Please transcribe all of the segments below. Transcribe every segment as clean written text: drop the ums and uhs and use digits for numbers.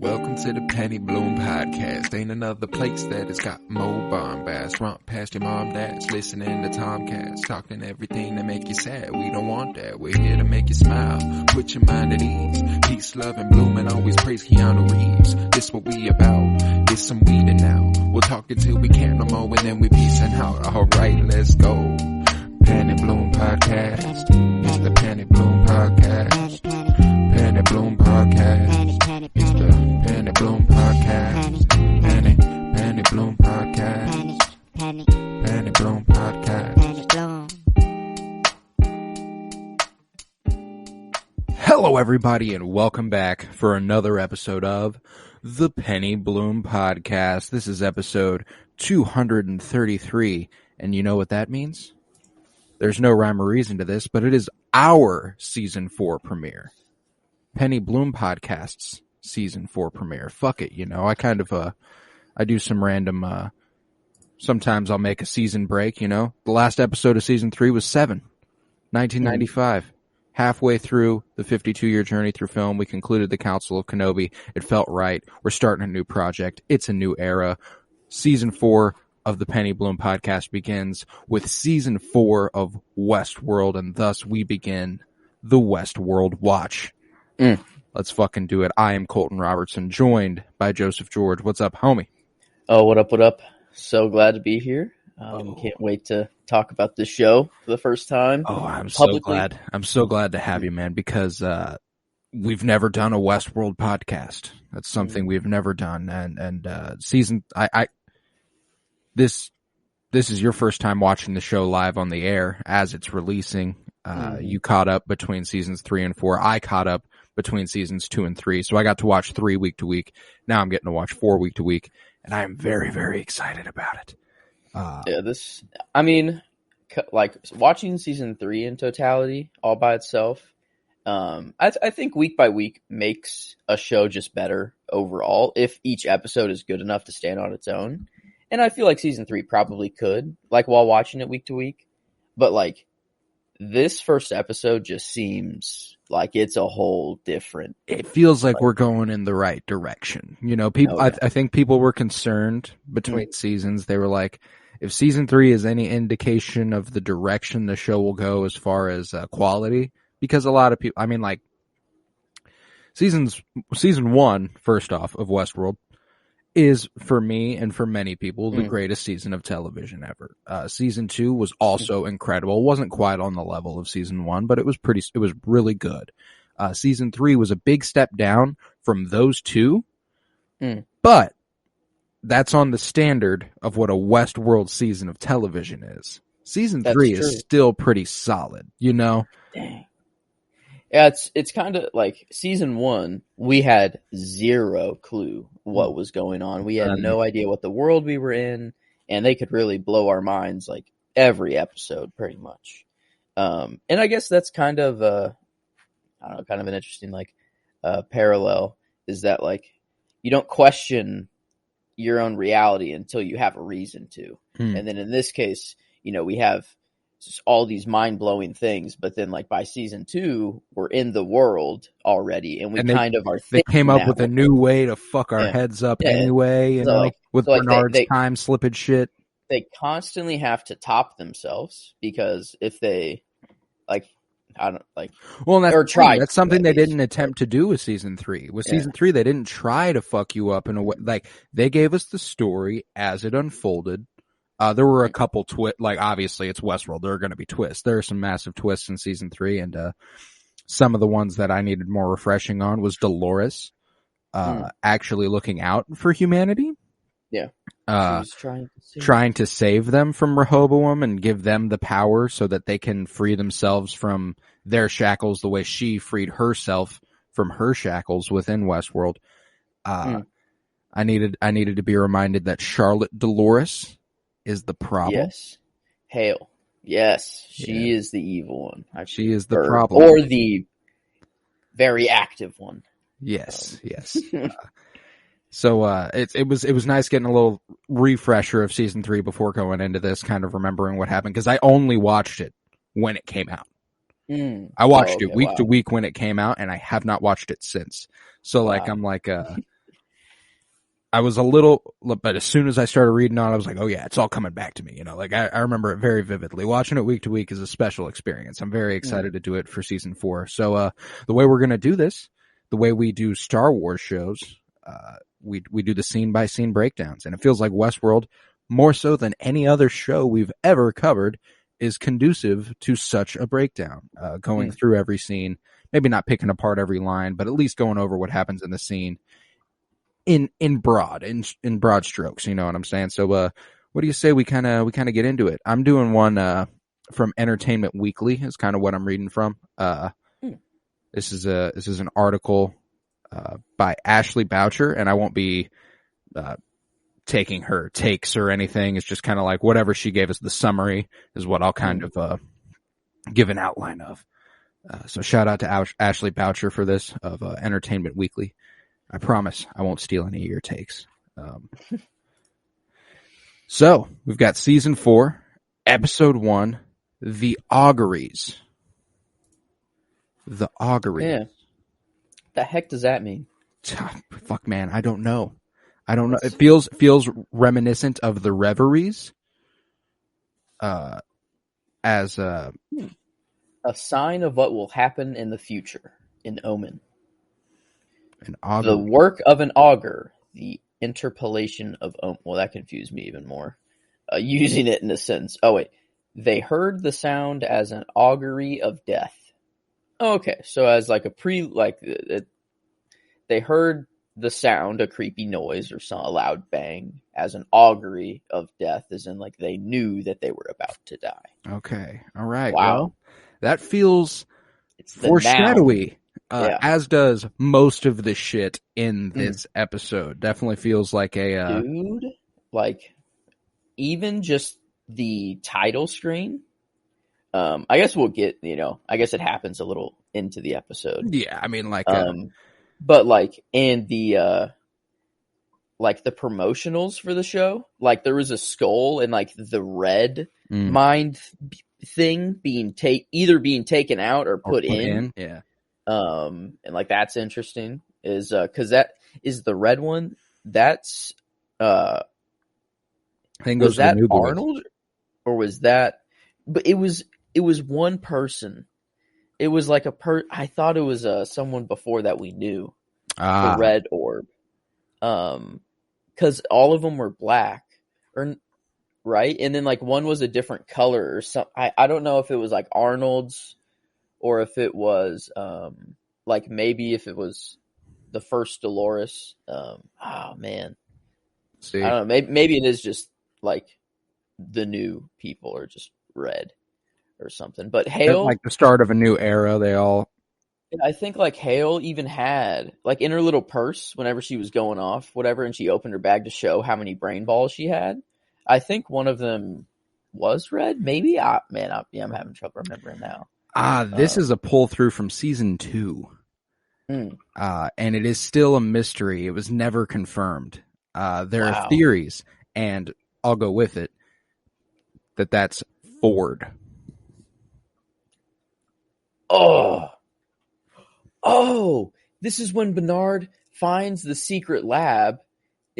Welcome to the Penny Bloom Podcast. Ain't another place that has got more bombast. Romp past your mom, dad's listening to Tomcats. Talking everything that make you sad. We don't want that. We're here to make you smile. Put your mind at ease. Peace, love, and bloom, and always praise Keanu Reeves. This what we about. This some weeding now. We'll talk until we can't no more, and then we peacing out. Alright, let's go. Penny Bloom Podcast. It's the Penny Bloom Podcast. Penny Bloom Podcast. It's the Penny Bloom Podcast. Penny Bloom Podcast. Penny Bloom Podcast. Hello everybody and welcome back for another episode of the Penny Bloom Podcast. This is episode 233, and you know what that means? There's no rhyme or reason to this, but it is our season 4 premiere. Penny Bloom Podcast's season 4 premiere. Fuck it, you know. I kind of I do some random sometimes I'll make a season break, you know. The last episode of season 3 was 1995. Halfway through the 52-year journey through film, we concluded the Council of Kenobi. It felt right. We're starting a new project. It's a new era. Season 4 of the Penny Bloom Podcast begins with season 4 of Westworld, and thus we begin the Westworld watch. Let's fucking do it. I am Colton Robertson, joined by Joseph George. What's up, homie? Oh, what up, what up? So glad to be here. Can't wait to talk about this show for the first time. Oh, I'm so glad. I'm so glad to have you, man, because we've never done a Westworld podcast. That's something we've never done. And this is your first time watching the show live on the air as it's releasing. You caught up between seasons 3 and 4. I caught up between seasons 2 and 3. So I got to watch 3 week to week. Now I'm getting to watch 4 week to week, and I am very, very excited about it. Like watching season 3 in totality all by itself, I think week by week makes a show just better overall if each episode is good enough to stand on its own. And I feel like season 3 probably could, like, while watching it week to week. But, like, this first episode just seems like it's a whole different... It feels like we're going in the right direction. You know, people. I think people were concerned between seasons. They were like, if season 3 is any indication of the direction the show will go as far as quality, because a lot of people... I mean, like, season 1, first off, of Westworld, is, for me and for many people, the greatest season of television ever. Season 2 was also incredible. It wasn't quite on the level of season 1, but it was really good. Season 3 was a big step down from those two, but that's on the standard of what a Westworld season of television is. Season 3 is still pretty solid, you know? Dang. Yeah, it's kind of like season 1, we had zero clue what was going on. We had no idea what the world we were in, and they could really blow our minds like every episode pretty much. And I guess that's kind of kind of an interesting like parallel is that like you don't question your own reality until you have a reason to. And then in this case, you know, we have all these mind-blowing things, but then like by season 2 we're in the world already, and they came up with a new way to fuck our heads up anyway, you know, with Bernard's time slippage shit. They constantly have to top themselves, because if they that's something they didn't attempt to do with season 3. With season 3 they didn't try to fuck you up in a way. Like, they gave us the story as it unfolded. There were a couple like, obviously it's Westworld. There are going to be twists. There are some massive twists in season 3, and some of the ones that I needed more refreshing on was Dolores actually looking out for humanity. Yeah. She was trying to save them from Rehoboam and give them the power so that they can free themselves from their shackles the way she freed herself from her shackles within Westworld. I needed to be reminded that Charlotte Dolores is the problem. Yes. Hail. Yes. She is the evil one. She is the problem. Or the very active one. Yes. Yes. So it was nice getting a little refresher of season 3 before going into this, kind of remembering what happened, because I only watched it when it came out. I watched it week to week when it came out, and I have not watched it since. So like, I'm like, I was a little, but as soon as I started reading on it, I was like, oh yeah, it's all coming back to me. Like I remember it very vividly. Watching it week to week is a special experience. I'm very excited to do it for season 4. So, the way we're going to do this, the way we do Star Wars shows, we do the scene by scene breakdowns, and it feels like Westworld, more so than any other show we've ever covered, is conducive to such a breakdown, going through every scene, maybe not picking apart every line, but at least going over what happens in the scene in broad strokes. You know what I'm saying? So, what do you say we kind of get into it? I'm doing one, from Entertainment Weekly is kind of what I'm reading from. This is an article, by Ashley Boucher, and I won't be, taking her takes or anything. It's just kind of like whatever she gave us, the summary is what I'll kind of give an outline of. So shout out to Ashley Boucher for this, of Entertainment Weekly. I promise I won't steal any of your takes. So we've got season 4, episode 1, The Auguries. The Auguries. Yeah. The heck does that mean? Fuck, man, I don't know. It feels reminiscent of the Reveries, as a sign of what will happen in the future. An omen. An augury. The work of an augur. The interpolation of well, that confused me even more. Using it in a sentence. Oh wait, they heard the sound as an augury of death. Okay, so as like they heard the sound, a creepy noise or a loud bang, as an augury of death, as in like they knew that they were about to die. Okay, all right. Wow, well, that feels foreshadowy, as does most of the shit in this episode. Definitely feels like a dude, like even just the title screen. I guess we'll get, I guess it happens a little into the episode. Yeah, I mean, like, but like, and the promotionals for the show, like there was a skull and like the red mind thing being either being taken out or put in. Yeah. And like, that's interesting is, cause that is the red one. That's, I think was that Arnold or was that, but it was one person. It was like I thought it was someone before that we knew. The red orb. Cause all of them were black, right? And then like one was a different color or something. I don't know if it was like Arnold's or if it was, like maybe if it was the first Dolores. Oh man. See, I don't know. Maybe it is just like the new people are just red or something. But Hale, like the start of a new era. I think like Hale even had like in her little purse whenever she was going off, whatever, and she opened her bag to show how many brain balls she had. I think one of them was red. Maybe. I'm having trouble remembering now. This is a pull through from season 2. And it is still a mystery. It was never confirmed. There are theories, and I'll go with it, that's Ford. Oh, this is when Bernard finds the secret lab,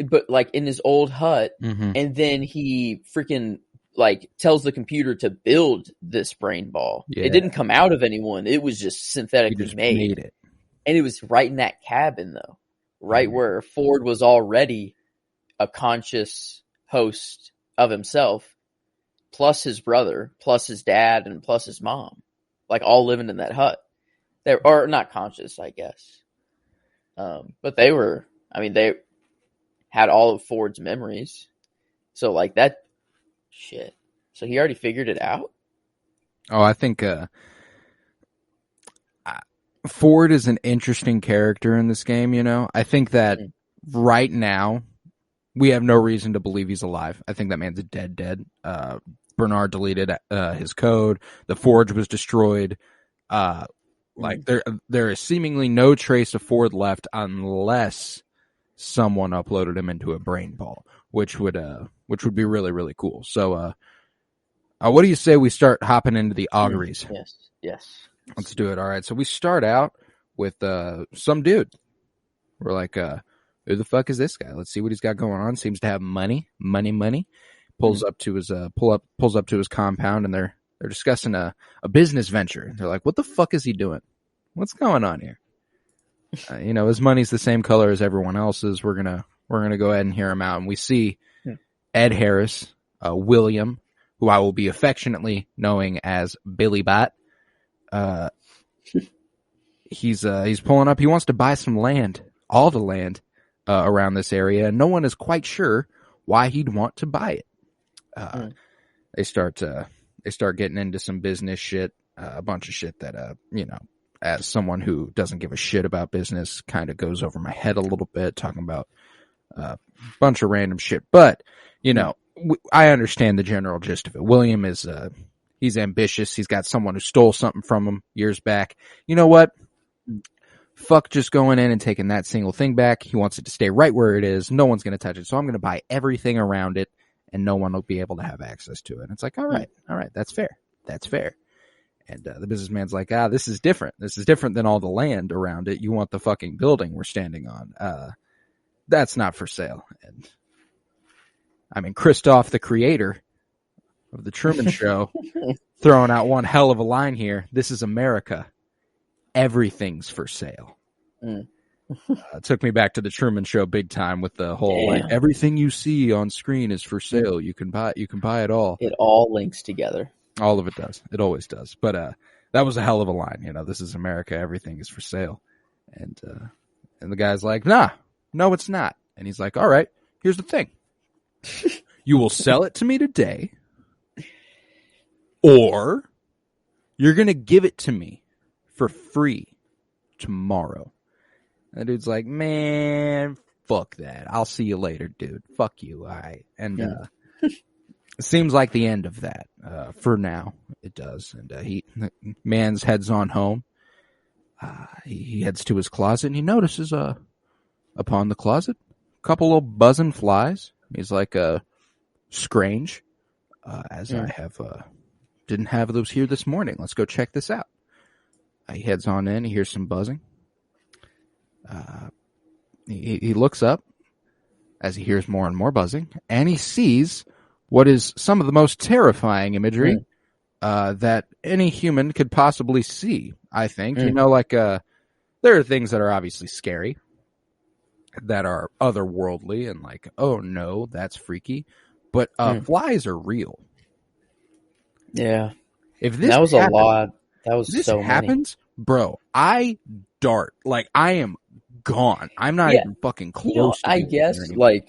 but like in his old hut, and then he freaking like tells the computer to build this brain ball. Yeah. It didn't come out of anyone. It was just synthetically made it. And it was right in that cabin though, right where Ford was already a conscious host of himself, plus his brother, plus his dad, and plus his mom, like all living in that hut. They are not conscious, I guess. But they had all of Ford's memories. So like that shit. So he already figured it out? Oh, I think Ford is an interesting character in this game, I think that right now we have no reason to believe he's alive. I think that man's dead. Bernard deleted his code. The Forge was destroyed. Like there is seemingly no trace of Ford left unless someone uploaded him into a brain ball, which would be really, really cool. So, what do you say we start hopping into the auguries? Yes. Let's do it. All right. So we start out with some dude. We're like, who the fuck is this guy? Let's see what he's got going on. Seems to have money. Pulls up to his pulls up to his compound, and they're discussing a business venture. They're like, what the fuck is he doing? What's going on here? His money's the same color as everyone else's. We're gonna go ahead and hear him out. And we see Ed Harris, William, who I will be affectionately knowing as Billy Bot. He's pulling up. He wants to buy some land, all the land around this area, and no one is quite sure why he'd want to buy it. They start getting into some business shit, a bunch of shit that as someone who doesn't give a shit about business, kind of goes over my head a little bit, talking about a bunch of random shit. But I understand the general gist of it. William is he's ambitious. He's got someone who stole something from him years back. You know what? Fuck just going in and taking that single thing back. He wants it to stay right where it is. No one's going to touch it. So I'm going to buy everything around it, and no one will be able to have access to it. And it's like, all right, that's fair. And the businessman's like, this is different. This is different than all the land around it. You want the fucking building we're standing on. That's not for sale. And I mean, Christoph, the creator of the Truman Show, throwing out one hell of a line here. This is America. Everything's for sale. It took me back to the Truman Show big time with the whole everything you see on screen is for sale. You can buy it all. It all links together. All of it does. It always does. But that was a hell of a line. This is America. Everything is for sale. And the guy's like, no, it's not. And he's like, all right, here's the thing. You will sell it to me today, or you're going to give it to me for free tomorrow. And the dude's like, man, fuck that. I'll see you later, dude. Fuck you. All right. And it seems like the end of that. For now, it does. And man's heads on home. He heads to his closet, and he notices upon the closet a couple of buzzing flies. He's like, strange, as I have didn't have those here this morning. Let's go check this out. He heads on in. He hears some buzzing. He looks up as he hears more and more buzzing, and he sees what is some of the most terrifying imagery that any human could possibly see, I think. There are things that are obviously scary, that are otherworldly, and like, oh no, that's freaky. But flies are real. Yeah. If this was happens, a lot. That was this so happens, many. Bro, I dart. Like, I am gone. I'm not even fucking close to I guess, the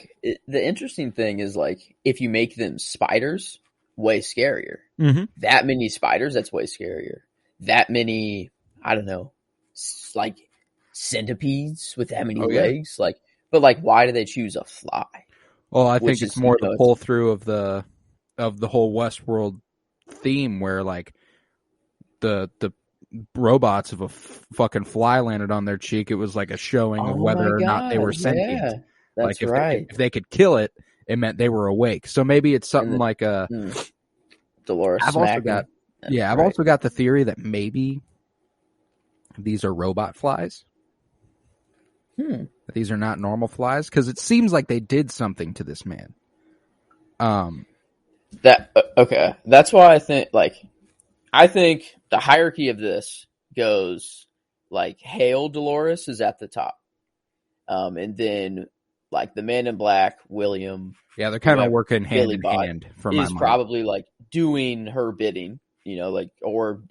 interesting thing is, like, if you make them spiders, way scarier. Mm-hmm. That many spiders, that's way scarier. That many, I don't know, like, centipedes with that many legs. Like, but, like, why do they choose a fly? Well, I think it's more the pull through of the whole Westworld theme, where, like, the robots of a fucking fly landed on their cheek. It was like a showing of whether or not they were sentient. Yeah, that's like, right. If they could kill it, it meant they were awake. So maybe it's something like a Dolores. I've also got the theory that maybe these are robot flies. These are not normal flies, because it seems like they did something to this man. That's why I think the hierarchy of this goes, like, Hail Dolores is at the top. And then, like, the Man in Black, William. Yeah, they're kind of working hand in hand for my mind. Is probably, like, doing her bidding, like, or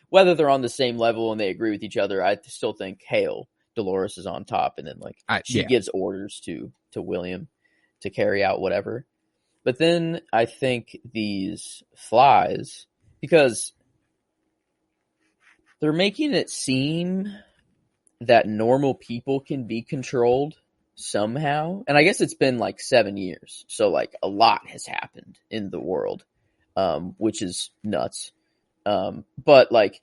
whether they're on the same level and they agree with each other. I still think Hail Dolores is on top, and then, like, she gives orders to William to carry out whatever. But then I think these flies, because they're making it seem that normal people can be controlled somehow. And I guess it's been like 7 years. So, like, a lot has happened in the world, which is nuts. But, like,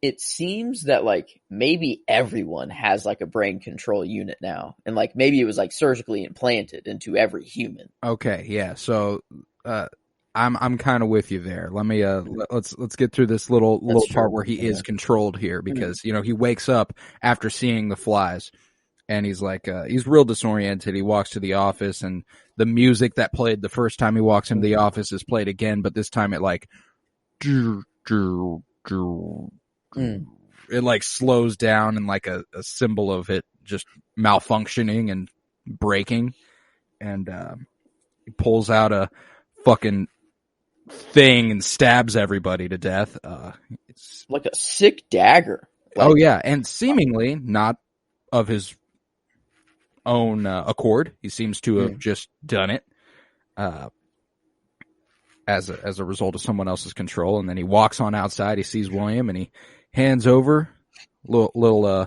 it seems that, like, maybe everyone has, like, a brain control unit now. And, like, maybe it was, like, surgically implanted into every human. Okay, yeah. So, I'm kind of with you there. Let me let's get through this little part where he is controlled here, because he wakes up after seeing the flies. and he's like, he's real disoriented. He walks to the office, and the music that played the first time he walks into the office is played again, but this time it like, it like slows down and like a symbol of it just malfunctioning and breaking. And he pulls out a fucking thing and stabs everybody to death. It's like a sick dagger. Oh yeah, and seemingly not of his own accord. He seems to have just done it as a result of someone else's control. And then he walks on outside. He sees William, and he hands over little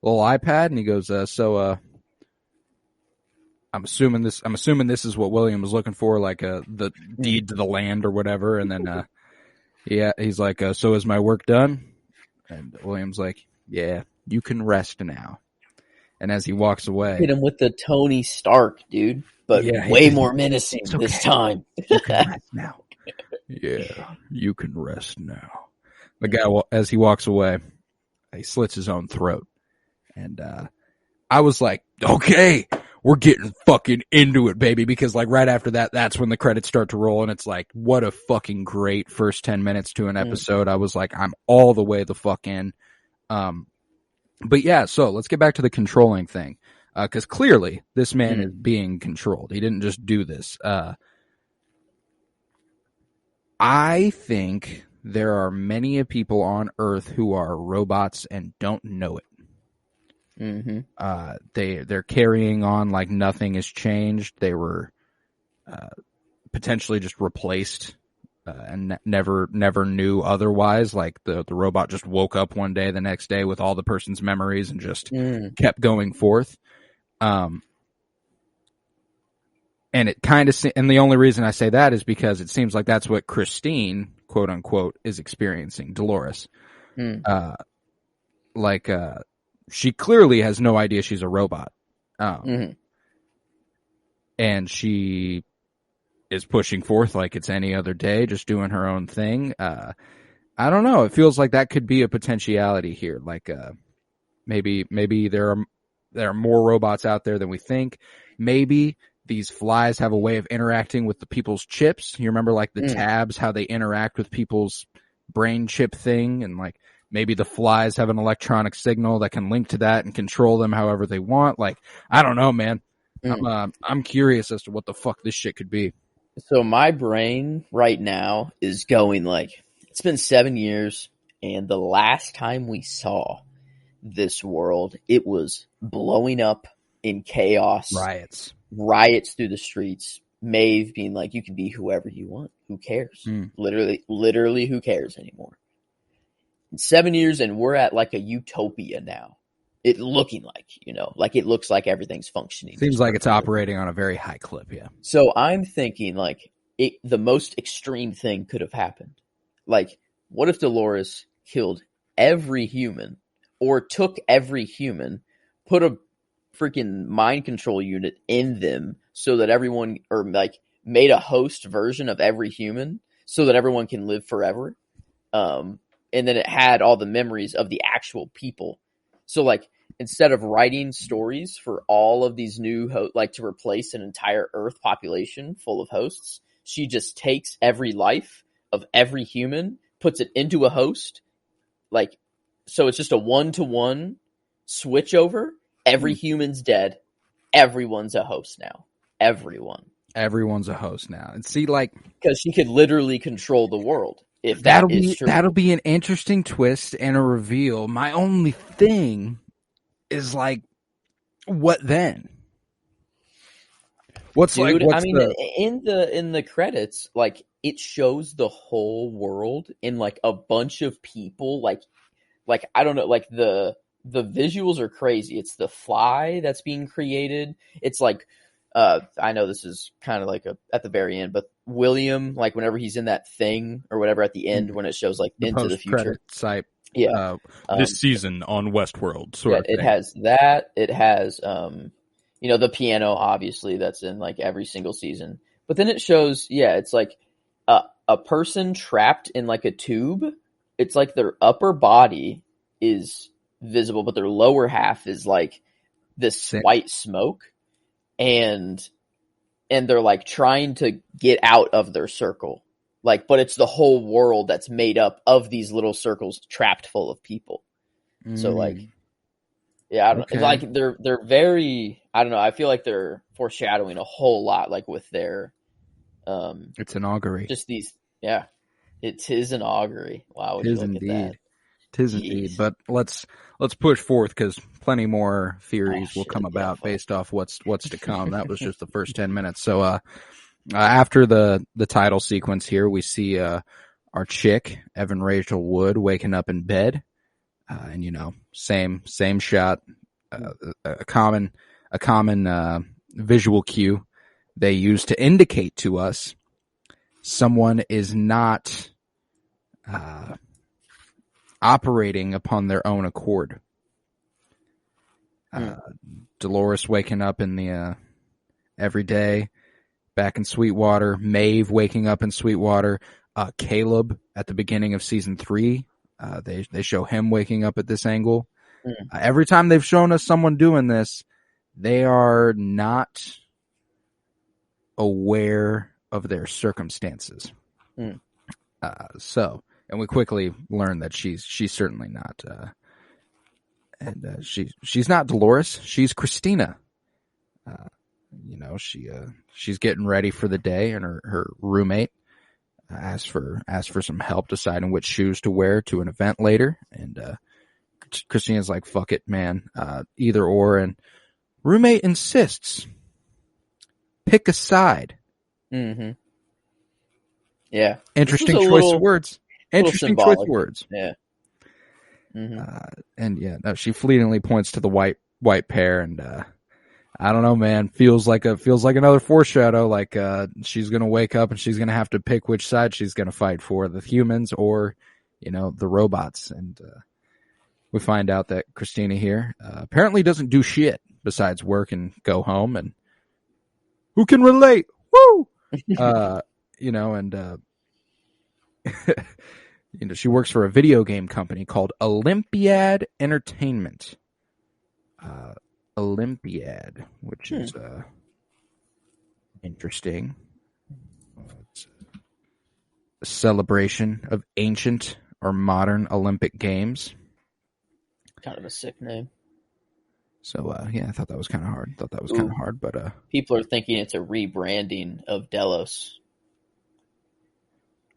iPad, and he goes, "So I'm assuming this is what William was looking for, like the deed to the land or whatever." And then he's like, "So is my work done?" And William's like, "Yeah, you can rest now." And as he walks away, hit him with the Tony Stark, dude, but way more menacing this time. You can rest now. Yeah, you can rest now. The guy, as he walks away, he slits his own throat. And I was like, okay, we're getting fucking into it, baby. Because like right after that, that's when the credits start to roll. And it's like, what a fucking great first 10 minutes to an episode. I was like, I'm all the way the fuck in. But yeah, so let's get back to the controlling thing. Because clearly this man is being controlled. He didn't just do this. I think there are many people on Earth who are robots and don't know it. They're carrying on like nothing has changed. They were potentially just replaced and never knew otherwise. Like the robot just woke up one day, the next day with all the person's memories and just kept going forth. And it kind of, and the only reason I say that is because it seems like that's what Christine, quote unquote, is experiencing, Dolores. She clearly has no idea she's a robot. And she is pushing forth like it's any other day, just doing her own thing. I don't know. It feels like that could be a potentiality here. Like, maybe there are more robots out there than we think. Maybe these flies have a way of interacting with the people's chips. You remember like the tabs, how they interact with people's brain chip thing, and like maybe the flies have an electronic signal that can link to that and control them however they want. Like, I don't know, man. I'm curious as to what the fuck this shit could be. So my brain right now is going like, it's been 7 years, and the last time we saw this world, it was blowing up in chaos. Riots through the streets. Maeve being like, you can be whoever you want. Who cares? Literally, who cares anymore? 7 years, and we're at like a utopia now. It looking like, like it looks like everything's functioning. Seems like it's operating on a very high clip, yeah. So I'm thinking like the most extreme thing could have happened. Like, what if Dolores killed every human, or took every human, put a freaking mind control unit in them so that everyone, or like made a host version of every human so that everyone can live forever. And then it had all the memories of the actual people. So like, instead of writing stories for all of these new like to replace an entire Earth population full of hosts, she just takes every life of every human, puts it into a host. Like, so it's just a 1-to-1 switch over. Every human's dead. Everyone's a host now. Everyone's a host now. And see, like, because she could literally control the world. If that is true, that'll be an interesting twist and a reveal. My only thing is like, what then? In the credits, like it shows the whole world in like a bunch of people, like I don't know, like the visuals are crazy. It's the fly that's being created. It's like, I know this is kind of like at the very end, but William, like whenever he's in that thing or whatever at the end, when it shows like the into the future site. Yeah. This season on Westworld. It has that. It has, the piano, obviously, that's in like every single season. But then it shows, it's like a person trapped in like a tube. It's like their upper body is visible, but their lower half is like this white smoke, and they're like trying to get out of their circle. Like, but it's the whole world that's made up of these little circles trapped full of people. So like, yeah, I don't know. Like they're very, I don't know. I feel like they're foreshadowing a whole lot, like with their, it's an augury. Just these, yeah, it is an augury. Wow, would you look indeed. at that? Tis indeed. But let's push forth, because plenty more theories will come about based off what's to come. That was just the first 10 minutes. So after the title sequence here, we see our chick, Evan Rachel Wood, waking up in bed, and you know, same shot, a common visual cue they use to indicate to us someone is not operating upon their own accord. Dolores waking up in the every day back in Sweetwater, Maeve waking up in Sweetwater, Caleb at the beginning of season 3, they show him waking up at this angle. Every time they've shown us someone doing this, they are not aware of their circumstances. And we quickly learn that she's certainly not, and she's not Dolores. She's Christina. You know, she's getting ready for the day, and her roommate asked for some help deciding which shoes to wear to an event later. And Christina's like, "Fuck it, man, either or." And roommate insists, "Pick a side." Mm-hmm. Yeah, interesting choice of words. Interesting choice of words. Yeah. Mm-hmm. And yeah, no, she fleetingly points to the white pair, and I don't know, man. Feels like another foreshadow. Like she's gonna wake up and she's gonna have to pick which side she's gonna fight for, the humans or, you know, the robots. And we find out that Christina here apparently doesn't do shit besides work and go home. And who can relate? Woo! You know, and you know, she works for a video game company called Olympiad Entertainment. Olympiad, which is interesting. It's a celebration of ancient or modern Olympic Games. Kind of a sick name. So yeah, I thought that was kind of hard. But people are thinking it's a rebranding of Delos.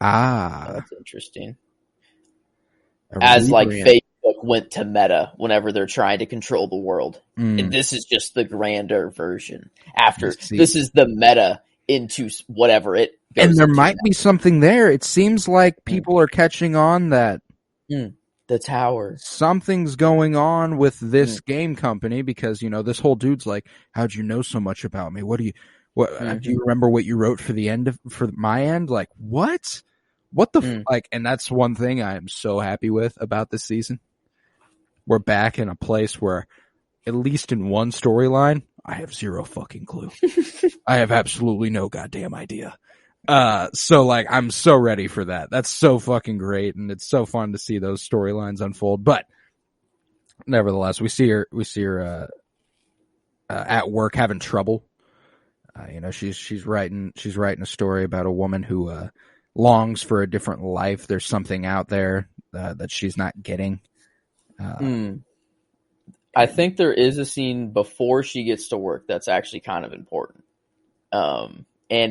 That's interesting. As like Facebook went to Meta whenever they're trying to control the world. And this is just the grander version. After this is the meta into whatever it goes. And there might be something there. It seems like people are catching on that the tower. Something's going on with this game company, because, you know, this whole dude's like, "How'd you know so much about me? Do you remember what you wrote for my end?" Like, what? What the like? And that's one thing I am so happy with about this season. We're back in a place where, at least in one storyline, I have zero fucking clue. I have absolutely no goddamn idea. So like, I'm so ready for that. That's so fucking great, and it's so fun to see those storylines unfold. But nevertheless, we see her at work having trouble. You know, she's writing a story about a woman who longs for a different life. There's something out there that she's not getting. I think there is a scene before she gets to work that's actually kind of important. And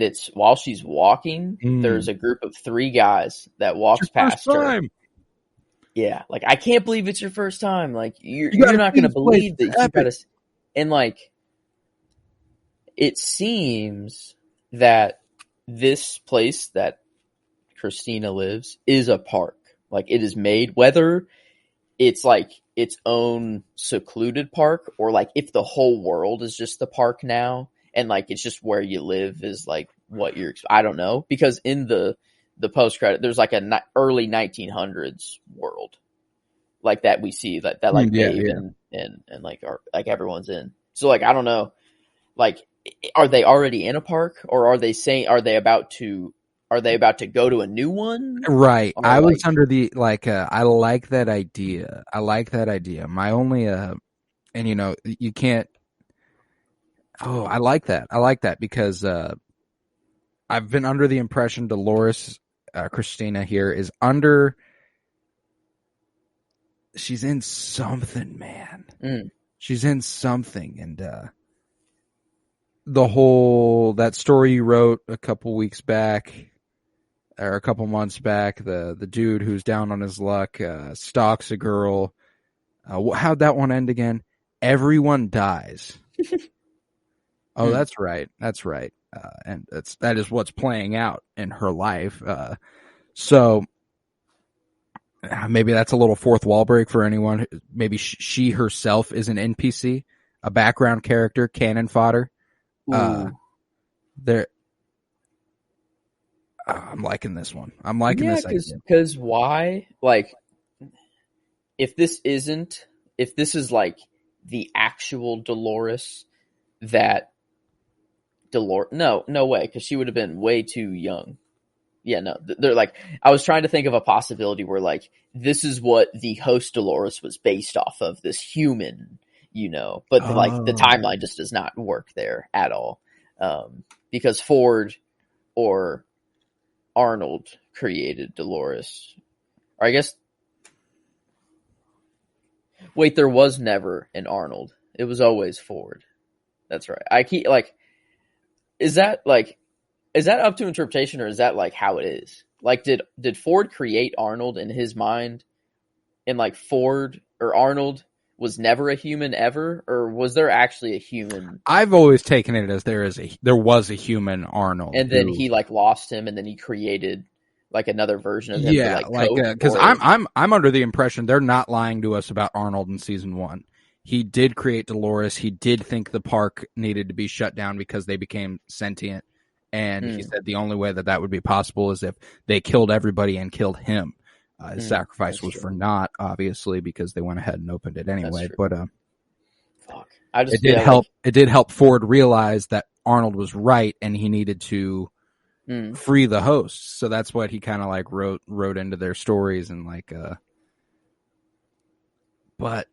it's while she's walking, there's a group of 3 guys that walks past her. Yeah, like, I can't believe it's your first time. Like, you're not going to believe that you gotta. And like, it seems that this place that Christina lives is a park. Like, it is made, whether it's like its own secluded park, or like if the whole world is just the park now, and like it's just where you live is like what you're, I don't know, because in the post credit there's like a early 1900s world like that we see that like Dave and like like everyone's in. So like, I don't know, like, are they already in a park, or are they about to go to a new one? Right. I was under the, like, I like that idea. My only, and you know, you can't Oh, I like that. I like that because I've been under the impression Dolores Christina here is under. She's in something, man. She's in something, and the whole that story you wrote a couple weeks back or a couple months back, the dude who's down on his luck stalks a girl. How'd that one end again? Everyone dies. Oh, that's right. That's right. And that is what's playing out in her life. So maybe that's a little fourth wall break for anyone. Maybe she herself is an NPC, a background character, cannon fodder. There. I'm liking this one. I'm liking this idea. Because why? Like, if this is like the actual Dolores that no way, because she would have been way too young. Yeah, no, they're like, I was trying to think of a possibility where like this is what the host Dolores was based off of, this human, but like the timeline just does not work there at all, because Ford or Arnold created Dolores, or I guess. Wait, there was never an Arnold. It was always Ford. That's right. I keep like, is that up to interpretation, or is that like how it is? Like, did Ford create Arnold in his mind, and like Ford or Arnold was never a human ever, or was there actually a human? I've always taken it as there was a human Arnold, and then he like lost him, and then he created like another version of him. Yeah, because I'm under the impression they're not lying to us about Arnold in season 1. He did create Dolores. He did think the park needed to be shut down because they became sentient, and he said the only way that would be possible is if they killed everybody and killed him. His sacrifice was for naught, obviously, because they went ahead and opened it anyway. But it did help. It did help Ford realize that Arnold was right, and he needed to free the hosts. So that's what he kind of like wrote into their stories, and like but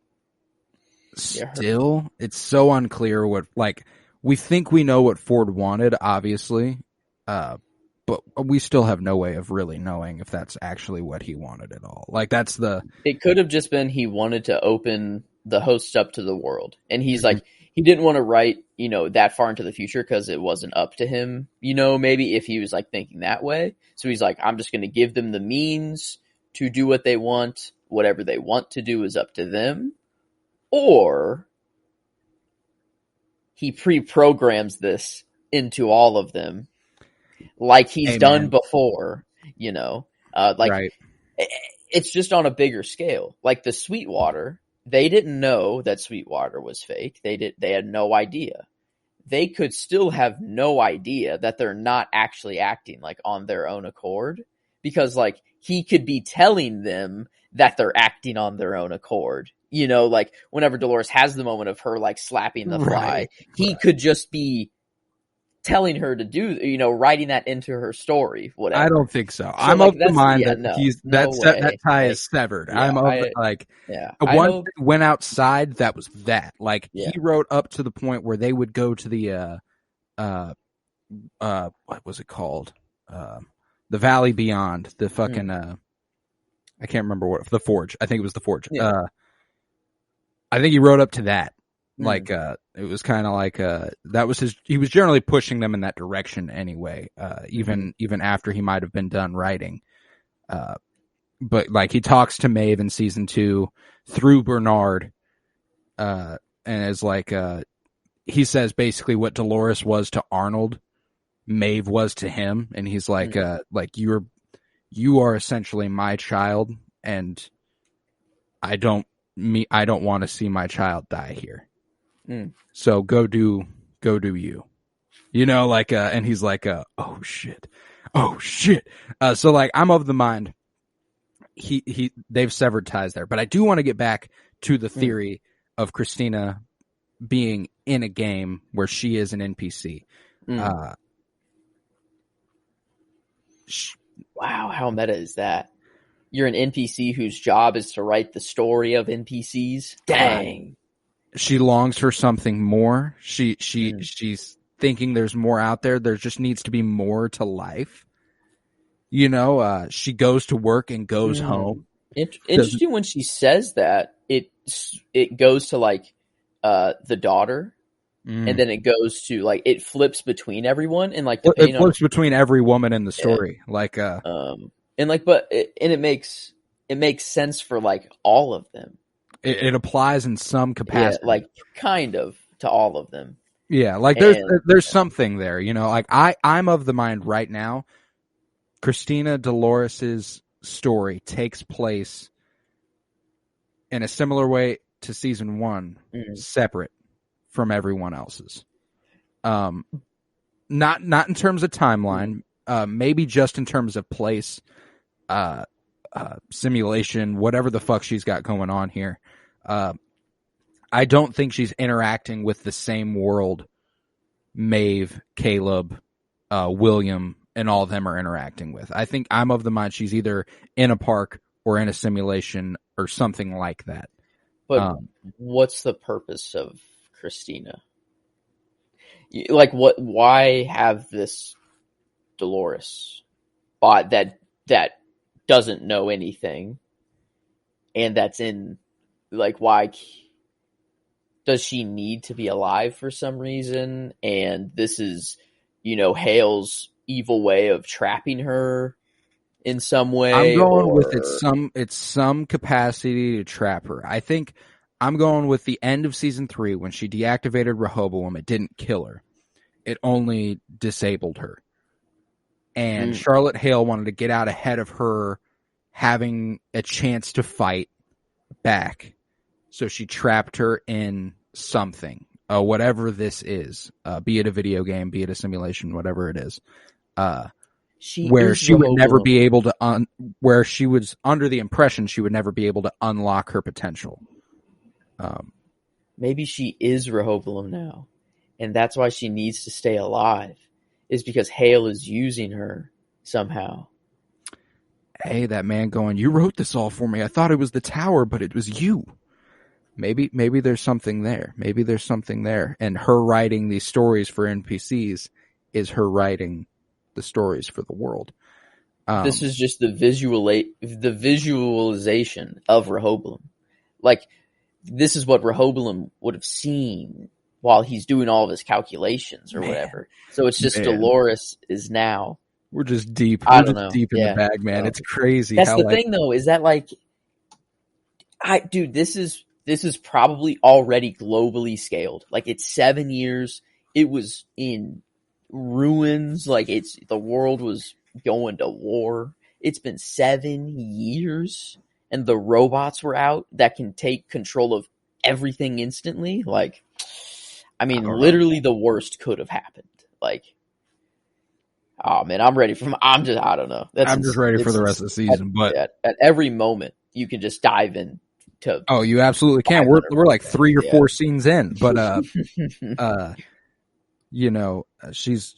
still it's so unclear what, like, we think we know what Ford wanted, obviously, but we still have no way of really knowing if that's actually what he wanted at all. Like, it could have just been he wanted to open the hosts up to the world, and he's like, he didn't want to write, that far into the future because it wasn't up to him, maybe if he was like thinking that way. So he's like, I'm just going to give them the means to do what they want. Whatever they want to do is up to them. Or he pre-programs this into all of them like he's done before, right. It's just on a bigger scale. Like the Sweetwater, they didn't know that Sweetwater was fake. They had no idea. They could still have no idea that they're not actually acting like on their own accord, because like he could be telling them that they're acting on their own accord. Like whenever Dolores has the moment of her like slapping the fly, he could just be telling her to do, writing that into her story, whatever. I don't think so. I'm of the mind that that tie is severed. Yeah, one went outside, that was that. Like, he wrote up to the point where they would go to the what was it called? The Valley Beyond, the fucking I can't remember what, the Forge. I think it was the Forge. Yeah. I think he wrote up to that. Like, it was kind of like, that was he was generally pushing them in that direction anyway, even after he might have been done writing. But like, he talks to Maeve in season 2 through Bernard, and is like, he says basically what Dolores was to Arnold, Maeve was to him. And he's like, like, you are essentially my child, and I don't want to see my child die here. So go do you, like, and he's like, oh shit. So like, I'm of the mind they've severed ties there, but I do want to get back to the theory of Christina being in a game where she is an NPC. Wow, how meta is that? You're an NPC whose job is to write the story of NPCs. Dang. She longs for something more. She's thinking there's more out there. There just needs to be more to life. She goes to work and goes home. Interesting when she says that. It goes to like the daughter, and then it goes to like it flips between everyone, and like it flips between every woman in the story. Like and like it makes sense for like all of them. It applies in some capacity. Yeah, like kind of to all of them. Yeah, like there's something there, like I'm of the mind right now, Christina Dolores's story takes place in a similar way to season 1, separate from everyone else's. Not in terms of timeline, maybe just in terms of place, simulation, whatever the fuck she's got going on here. I don't think she's interacting with the same world Maeve, Caleb, William, and all of them are interacting with. I think I'm of the mind she's either in a park or in a simulation or something like that. But what's the purpose of Christina? Like, why have this Dolores bot that doesn't know anything, and that's in, like, why does she need to be alive for some reason? And this is, Hale's evil way of trapping her in some way. I'm going with it's some capacity to trap her. I think I'm going with the end of season 3 when she deactivated Rehoboam. It didn't kill her. It only disabled her. And Charlotte Hale wanted to get out ahead of her having a chance to fight back. So she trapped her in something, whatever this is, be it a video game, be it a simulation, whatever it is. Where she would never be able to where she was under the impression she would never be able to unlock her potential. Maybe she is Rehoboam now, and that's why she needs to stay alive, is because Hale is using her somehow. Hey, that man going, you wrote this all for me. I thought it was the tower, but it was you. Maybe there's something there. Maybe there's something there. And her writing these stories for NPCs is her writing the stories for the world. This is just the visualization of Rehoboam. Like, this is what Rehoboam would have seen while he's doing all of his calculations or whatever. So it's just Dolores is now. We're just deep. Deep in the bag, man. It's crazy. That's the thing, though, is that like, dude, this is probably already globally scaled. Like, it's 7 years. It was in ruins. Like, the world was going to war. It's been 7 years, and the robots were out that can take control of everything instantly. Like, I mean, literally the worst could have happened. Like, oh man, I don't know. I'm just ready for the rest of the season. But at every moment, you can just dive in. Oh, you absolutely can. We're like 3 or 4 scenes in, but she's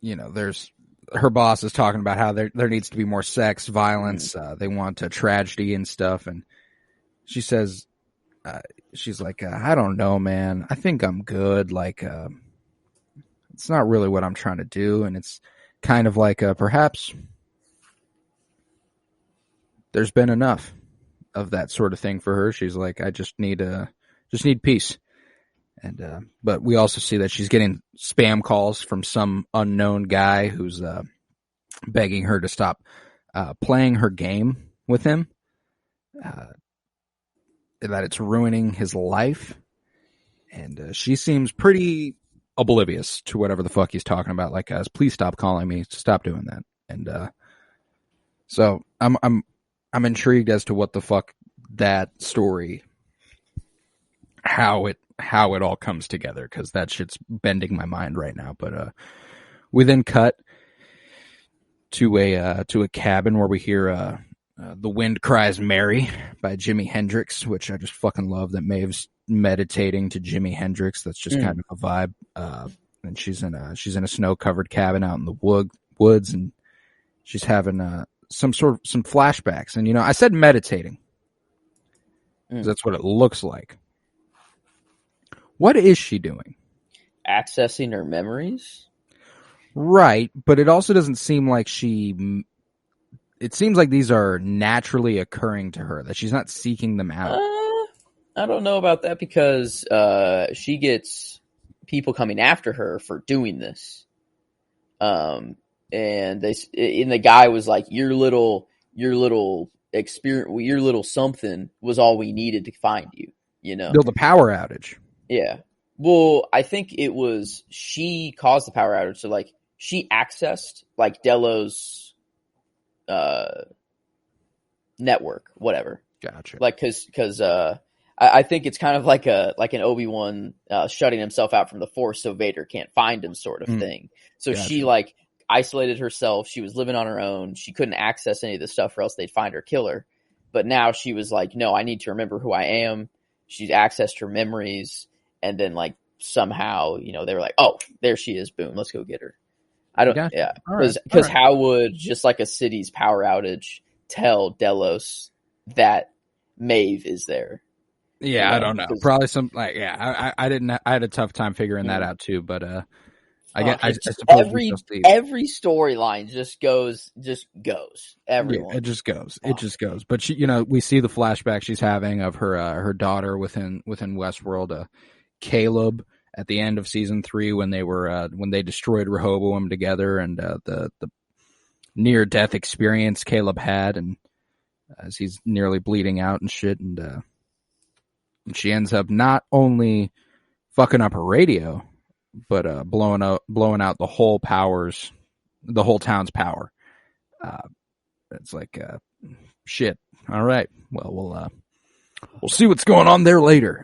there's her boss is talking about how there needs to be more sex, violence. They want a tragedy and stuff, and she says, she's like, I don't know, man. I think I'm good. Like, it's not really what I'm trying to do, and it's kind of like perhaps there's been enough of that sort of thing for her. She's like, I just need peace. And but we also see that she's getting spam calls from some unknown guy who's begging her to stop playing her game with him. That it's ruining his life. And she seems pretty oblivious to whatever the fuck he's talking about. Like, please stop calling me. Stop doing that. And so I'm intrigued as to what the fuck that story, how it all comes together, because that shit's bending my mind right now. But we then cut to a cabin where we hear The Wind Cries Mary by Jimi Hendrix, which I just fucking love that Maeve's meditating to Jimi Hendrix. That's just kind of a vibe. And she's in a snow-covered cabin out in the woods, and she's having some flashbacks. And I said meditating. That's what it looks like. What is she doing? Accessing her memories? Right, but it also doesn't seem like it seems like these are naturally occurring to her, that she's not seeking them out. I don't know about that because she gets people coming after her for doing this. And the guy was like, your little experience, your little something was all we needed to find you, Build a power outage. Yeah. Well, I think it was she caused the power outage. So like she accessed like Delo's network, whatever. Gotcha. Like because I think it's kind of like an Obi-Wan shutting himself out from the Force so Vader can't find him sort of thing. So Gotcha. she like isolated herself. She was living on her own. She couldn't access any of the stuff or else they'd find her, kill her. But now she was like, no, I need to remember who I am. She's accessed her memories, and then like somehow, they were like, oh, there she is. Boom, let's go get her. I don't, Gotcha. yeah, Because right. How would just like a city's power outage tell Delos that Maeve is there? Yeah, I don't know. Probably some I didn't. I had a tough time figuring that out too, but I suppose every storyline just goes. Everyone. Yeah, it just goes. It just goes. But she, we see the flashback she's having of her daughter within Westworld, Caleb, at the end of season 3 when they destroyed Rehoboam together, and the near death experience Caleb had, and as he's nearly bleeding out and shit, and she ends up not only fucking up her radio, but blowing out the whole town's power. It's like shit. All right. Well, we'll see what's going on there later.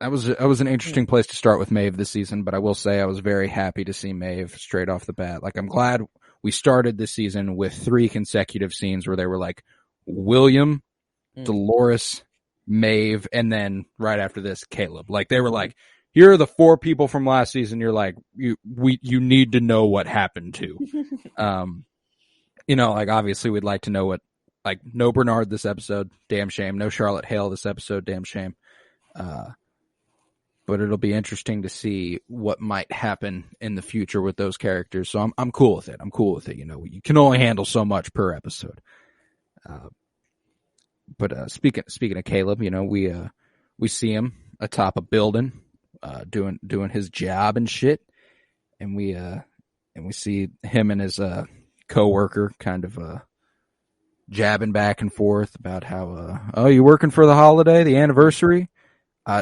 That was an interesting place to start with Maeve this season, but I will say I was very happy to see Maeve straight off the bat. Like, I'm glad we started this season with 3 consecutive scenes where they were like William, Dolores, Maeve, and then right after this, Caleb. Like, they were like, here are the 4 people from last season. You're like, you need to know what happened to. Like, obviously we'd like to know what, like, no Bernard this episode, damn shame. No Charlotte Hale this episode, damn shame. But it'll be interesting to see what might happen in the future with those characters. So I'm cool with it. I'm cool with it. You can only handle so much per episode. But speaking of Caleb, we see him atop a building, doing his job and shit, and we see him and his coworker kind of jabbing back and forth about how you working for the holiday, the anniversary.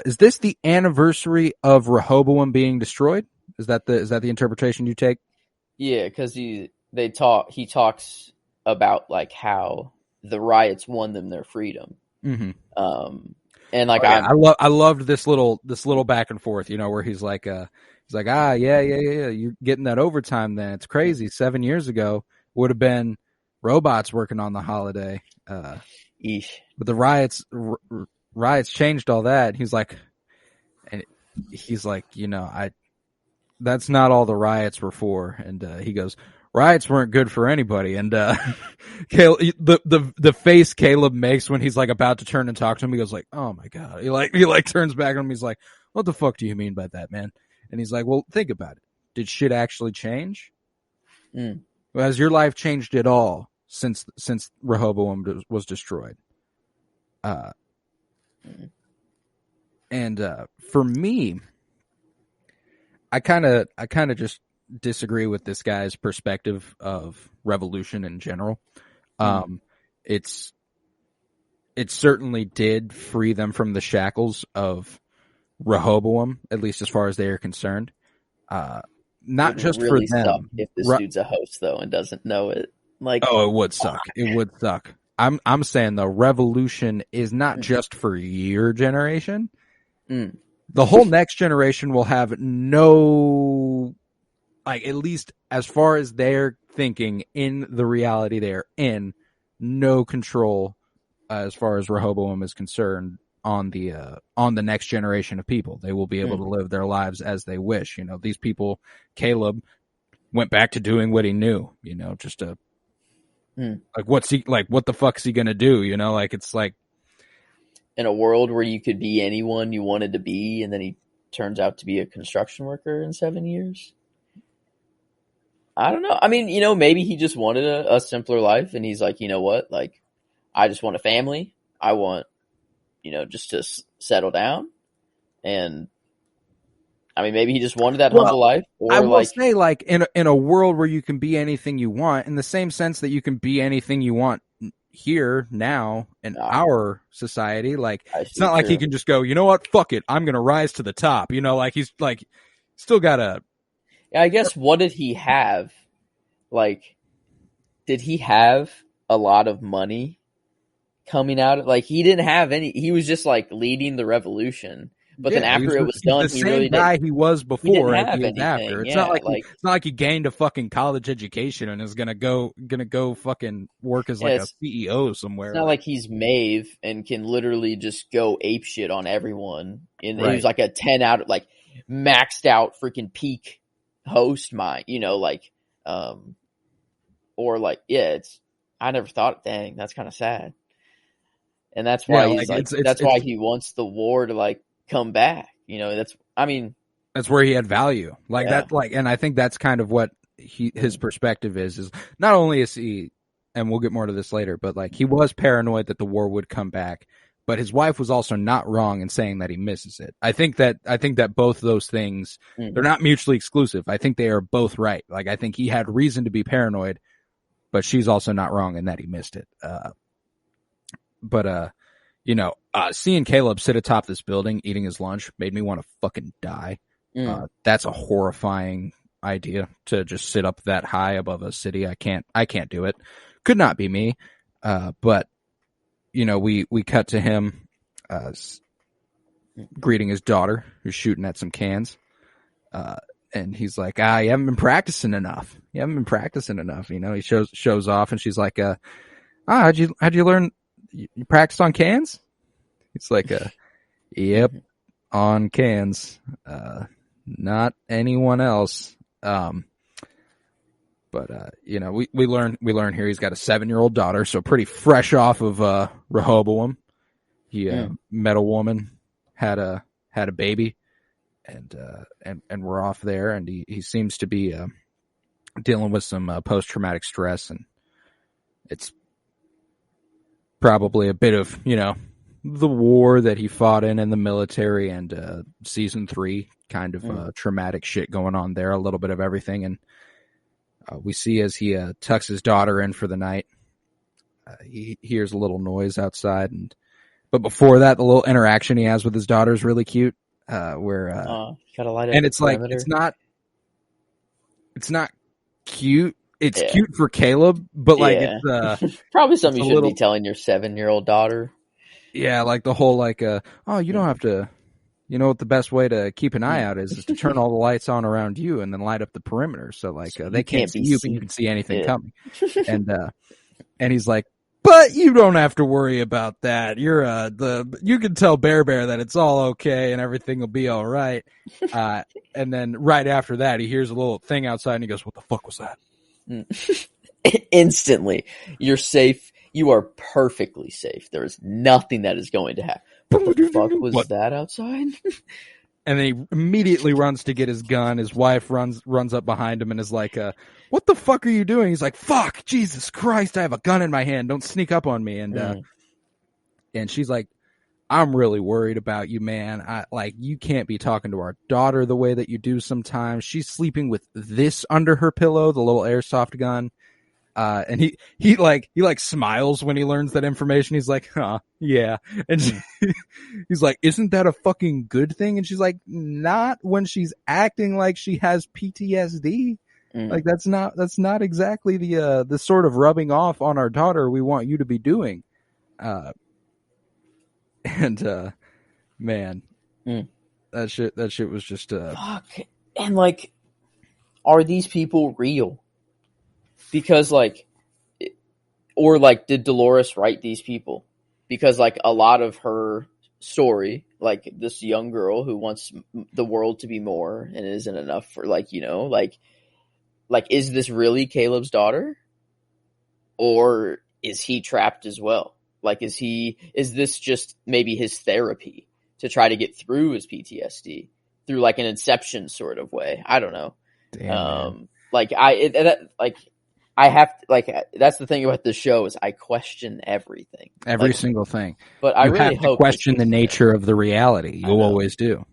Is this the anniversary of Rehoboam being destroyed? Is that the interpretation you take? Yeah, because he talks about like how the riots won them their freedom. Mm-hmm. And like I loved this little back and forth, where he's like yeah, you're getting that overtime. Then it's crazy. 7 years ago would have been robots working on the holiday. But the riots changed all that. He's like, that's not all the riots were for. And he goes, riots weren't good for anybody. And Caleb, the face Caleb makes when he's like about to turn and talk to him, he goes like, oh my god. He turns back on him. He's like, what the fuck do you mean by that, man? And he's like, well, think about it. Did shit actually change? Well, has your life changed at all since Rehoboam was destroyed? And for me, I kind of just disagree with this guy's perspective of revolution in general. It certainly did free them from the shackles of Rehoboam, at least as far as they are concerned. Not just really for them. If this dude's a host though and doesn't know it, like, it would suck. It would suck. I'm saying the revolution is not just for your generation. The whole next generation will have no, like, at least as far as they're thinking in the reality they're in, no control as far as Rehoboam is concerned on the next generation of people. They will be able to live their lives as they wish. These people, Caleb went back to doing what he knew, just to, like, what the fuck is he going to do? It's like, in a world where you could be anyone you wanted to be, and then he turns out to be a construction worker in 7 years. I don't know. I mean, maybe he just wanted a simpler life, and he's like, you know what? Like, I just want a family. I want, just to settle down. And I mean, maybe he just wanted that humble life. Or I will say, like, in a world where you can be anything you want, in the same sense that you can be anything you want here now in our society, like, it's not like he can just go, you know what? Fuck it. I'm going to rise to the top. Like, he's like, still got to. Yeah, I guess, what did he have? Like, did he have a lot of money coming out? Like, he didn't have any. He was just like leading the revolution. But then after it was done, he really guy he was before. He didn't have anything. After. It's not like he gained a fucking college education and is gonna go fucking work as like a CEO somewhere. It's not like he's Maeve and can literally just go ape shit on everyone. And he was like a 10 out, like maxed out freaking peak host mind, or like, it's, I never thought, dang, that's kind of sad. And that's why that's why he wants the war to like come back. That's where he had value. Like that, like, and I think that's kind of what his perspective is not only is he, and we'll get more to this later, but like he was paranoid that the war would come back, but his wife was also not wrong in saying that he misses it. I think that both those things, they're not mutually exclusive. I think they are both right. Like, I think he had reason to be paranoid, but she's also not wrong in that he missed it. Seeing Caleb sit atop this building eating his lunch made me want to fucking die. That's a horrifying idea, to just sit up that high above a city. I can't do it. Could not be me. But we cut to him greeting his daughter, who's shooting at some cans. And he's like, you haven't been practicing enough. He shows off, and she's like, how'd you learn? You practiced on cans? It's like, yep, on cans, not anyone else. We learn here he's got a 7-year-old daughter, so pretty fresh off of Rehoboam. He met a woman, had a baby, and we're off there. And he seems to be dealing with some post-traumatic stress, and it's probably a bit of the war that he fought in the military, and season 3 kind of traumatic shit going on there, a little bit of everything. And we see as he tucks his daughter in for the night, he hears a little noise outside, but before that, the little interaction he has with his daughter is really cute, where gotta light up, and it's like, it's not cute. It's cute for Caleb, but like, it's probably something you shouldn't be telling your 7-year-old daughter. Yeah, like the whole you don't have to, what the best way to keep an eye out is to turn all the lights on around you and then light up the perimeter. So like, they can't see you, but you can see anything coming. And he's like, but you don't have to worry about that. You can tell Bear that it's all okay and everything will be all right. And then right after that, he hears a little thing outside and he goes, what the fuck was that? Instantly, you're safe. You are perfectly safe. There is nothing that is going to happen. What the fuck was that outside? And then he immediately runs to get his gun. His wife runs up behind him and is like, what the fuck are you doing? He's like, fuck, Jesus Christ, I have a gun in my hand. Don't sneak up on me. And she's like, I'm really worried about you, man. You can't be talking to our daughter the way that you do sometimes. She's sleeping with this under her pillow, the little airsoft gun. And he smiles when he learns that information. He's like, huh, yeah. And he's like, isn't that a fucking good thing? And she's like, not when she's acting like she has PTSD. Like, that's not exactly the sort of rubbing off on our daughter we want you to be doing. Man, that shit was just fuck. And like, are these people real? Because did Dolores write these people? Because like a lot of her story, like this young girl who wants the world to be more and it isn't enough for is this really Caleb's daughter, or is he trapped as well? Like, is this just maybe his therapy to try to get through his PTSD through like an Inception sort of way? I don't know. Damn, Like I have to, like, that's the thing about the show is I question everything, every like, single thing. but I You really have to hope question the nature of the reality. You always do.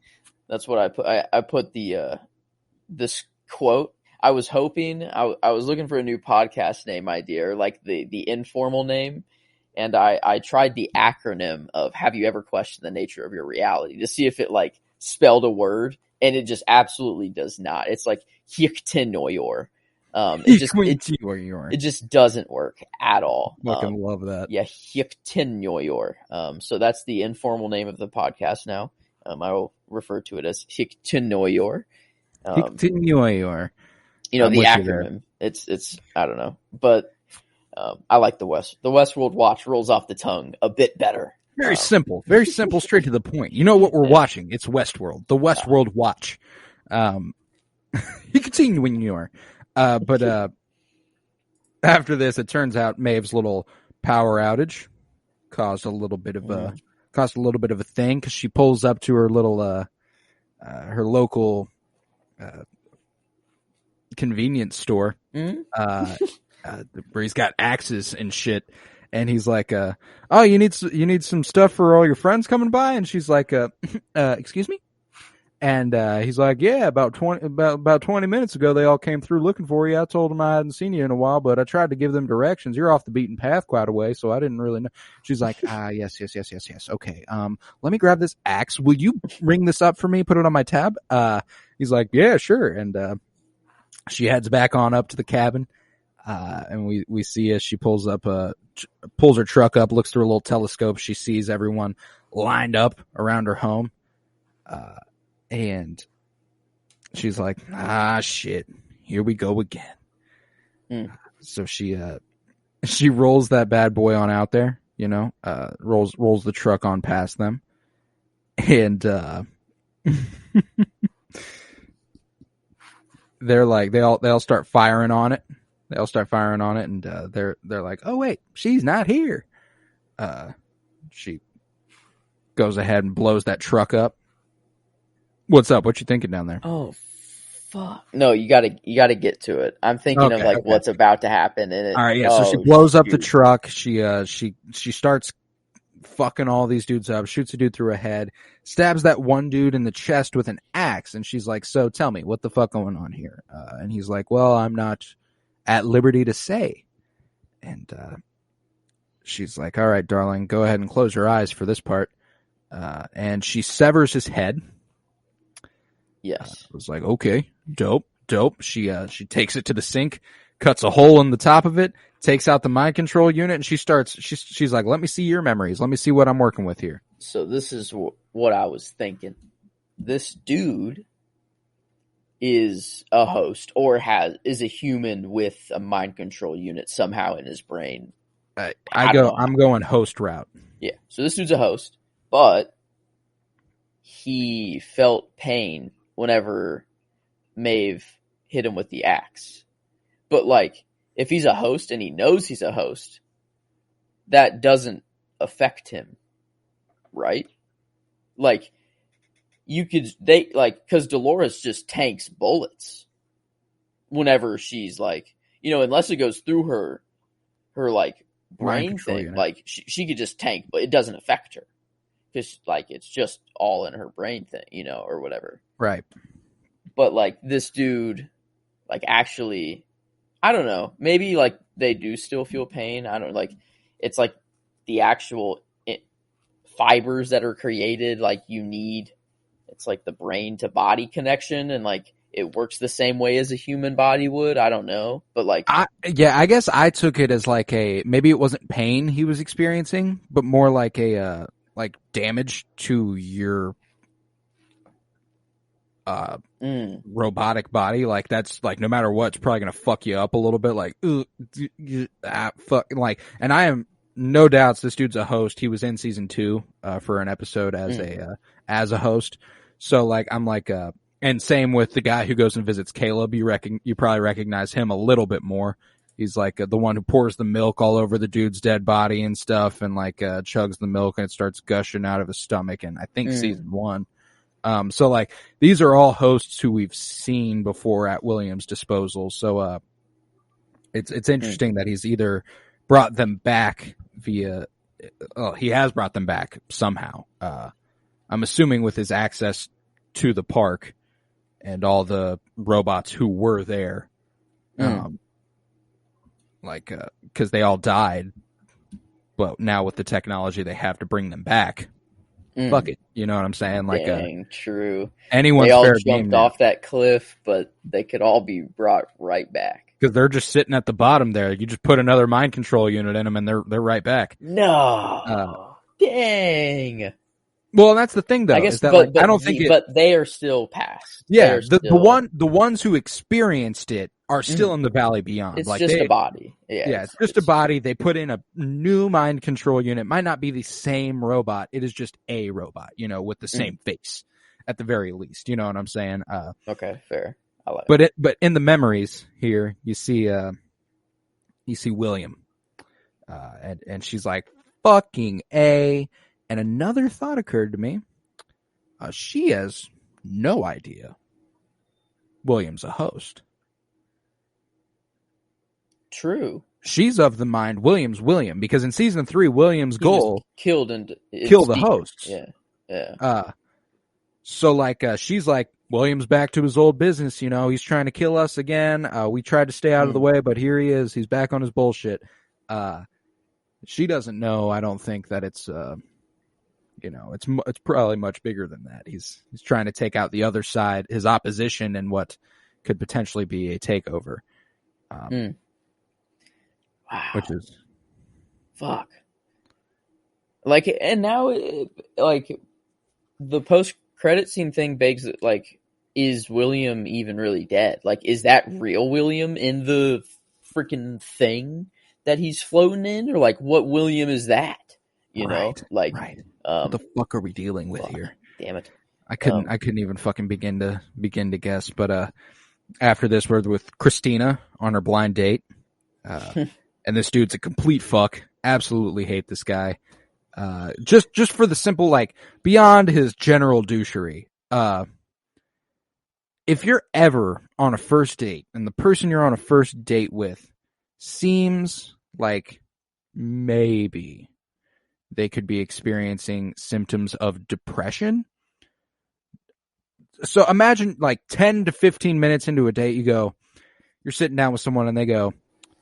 That's what I put. I put this quote. I was hoping I was looking for a new podcast name idea, or like the informal name, and I tried the acronym of "Have you ever questioned the nature of your reality?" to see if it like spelled a word, and it just absolutely does not. It's like Hyiktenoyor. It just doesn't work at all. Fucking love that. Yeah, Hyiktenoyor. So that's the informal name of the podcast now. I will refer to it as Hyiktenoyor. Hyiktenoyor. You know, the acronym. It's I don't know, but I like the Westworld Watch rolls off the tongue a bit better. Very simple, straight to the point. You know what we're watching? It's Westworld, the Westworld Watch. Hyiktenoyor. But after this, it turns out Maeve's little power outage caused a little bit of a thing because she pulls up to her little her local convenience store where he's got axes and shit, and he's like, "Oh, you need some stuff for all your friends coming by?" And she's like, "Excuse me." And he's like, "Yeah, about 20 minutes ago, they all came through looking for you. I told them I hadn't seen you in a while, but I tried to give them directions. You're off the beaten path quite a way, so I didn't really know." She's like, yes. Okay. Let me grab this axe. Will you ring this up for me? Put it on my tab." He's like, "Yeah, sure." And she heads back on up to the cabin. And we see as she pulls her truck up, looks through a little telescope. She sees everyone lined up around her home. And she's like, shit, here we go again. So she rolls that bad boy on out there, rolls the truck on past them. And, they're like, they all start firing on it. And, they're like, "Oh wait, she's not here." She goes ahead and blows that truck up. What's up? What you thinking down there? Oh, fuck! No, you gotta get to it. I'm thinking of like what's about to happen. And all right, yeah. So she blows up the truck. She starts fucking all these dudes up. Shoots a dude through a head. Stabs that one dude in the chest with an axe. And she's like, "So tell me, what the fuck going on here?" And he's like, "Well, I'm not at liberty to say." And she's like, "All right, darling, go ahead and close your eyes for this part." And she severs his head. Yes. I was like, okay, dope. She takes it to the sink, cuts a hole in the top of it, takes out the mind control unit, and she's like, "Let me see your memories. Let me see what I'm working with here." So this is what I was thinking. This dude is a host or is a human with a mind control unit somehow in his brain. I'm going host route. Yeah. So this dude's a host, but he felt pain whenever Maeve hit him with the axe. But like, if he's a host and he knows he's a host, that doesn't affect him, right? Like, because Dolores just tanks bullets whenever she's like, unless it goes through her like brain thing, unit. Like she could just tank, but it doesn't affect her. Because, like, it's just all in her brain thing, or whatever. Right. But, like, this dude, like, actually, I don't know. Maybe, like, they do still feel pain. I don't know. Like, it's, like, the actual fibers that are created, like, it's, like, the brain-to-body connection. And, like, it works the same way as a human body would. I don't know. But, like... I guess I took it as, like, maybe it wasn't pain he was experiencing, but more like like damage to your robotic body. Like that's like, no matter what, it's probably going to fuck you up a little bit. Like, fuck. Like, and I am no doubts this dude's a host. He was in season 2 for an episode as a host. So like, I'm like, and same with the guy who goes and visits Caleb. You probably recognize him a little bit more He's like the one who pours the milk all over the dude's dead body and stuff, and like chugs the milk and it starts gushing out of his stomach. And I think season 1. So like these are all hosts who we've seen before at Williams' disposal. So it's interesting that he's either brought them back via. Oh, he has brought them back somehow. I'm assuming with his access to the park and all the robots who were there. Because they all died, but now with the technology they have to bring them back. Fuck it, you know what I'm saying? Like, dang, true. Anyone's they all fair jumped game off that cliff, but they could all be brought right back because they're just sitting at the bottom there. You just put another mind control unit in them, and they're right back. No, dang. Well, that's the thing, though. I guess, is that, but I don't think but they are still past. Yeah, the ones who experienced it are still in the Valley Beyond. It's just a body. Yeah, it's just a body. They put in a new mind control unit. Might not be the same robot. It is just a robot, with the same face at the very least. You know what I'm saying? Okay, fair. I like but in the memories here, you see William, and she's like, fucking A. And another thought occurred to me. She has no idea William's a host. True. She's of the mind William's William, because in season 3, William's goal kill the hosts. Yeah. So like she's like, William's back to his old business, he's trying to kill us again. We tried to stay out of the way, but here he is. He's back on his bullshit. She doesn't know, I don't think, that it's it's probably much bigger than that. He's trying to take out the other side, his opposition, and what could potentially be a takeover. Wow. Which is fuck. Like, and now, like, the post-credit scene thing begs, like, is William even really dead? Like, is that real William in the freaking thing that he's floating in? Or, like, what William is that? You know? Like, what the fuck are we dealing with here? Damn it. I couldn't even fucking begin to guess. But after this, we're with Christina on her blind date. And this dude's a complete fuck. Absolutely hate this guy. Just for the simple, like, beyond his general douchery. If you're ever on a first date and the person you're on a first date with seems like maybe they could be experiencing symptoms of depression. So imagine like 10 to 15 minutes into a date, you're sitting down with someone and they go,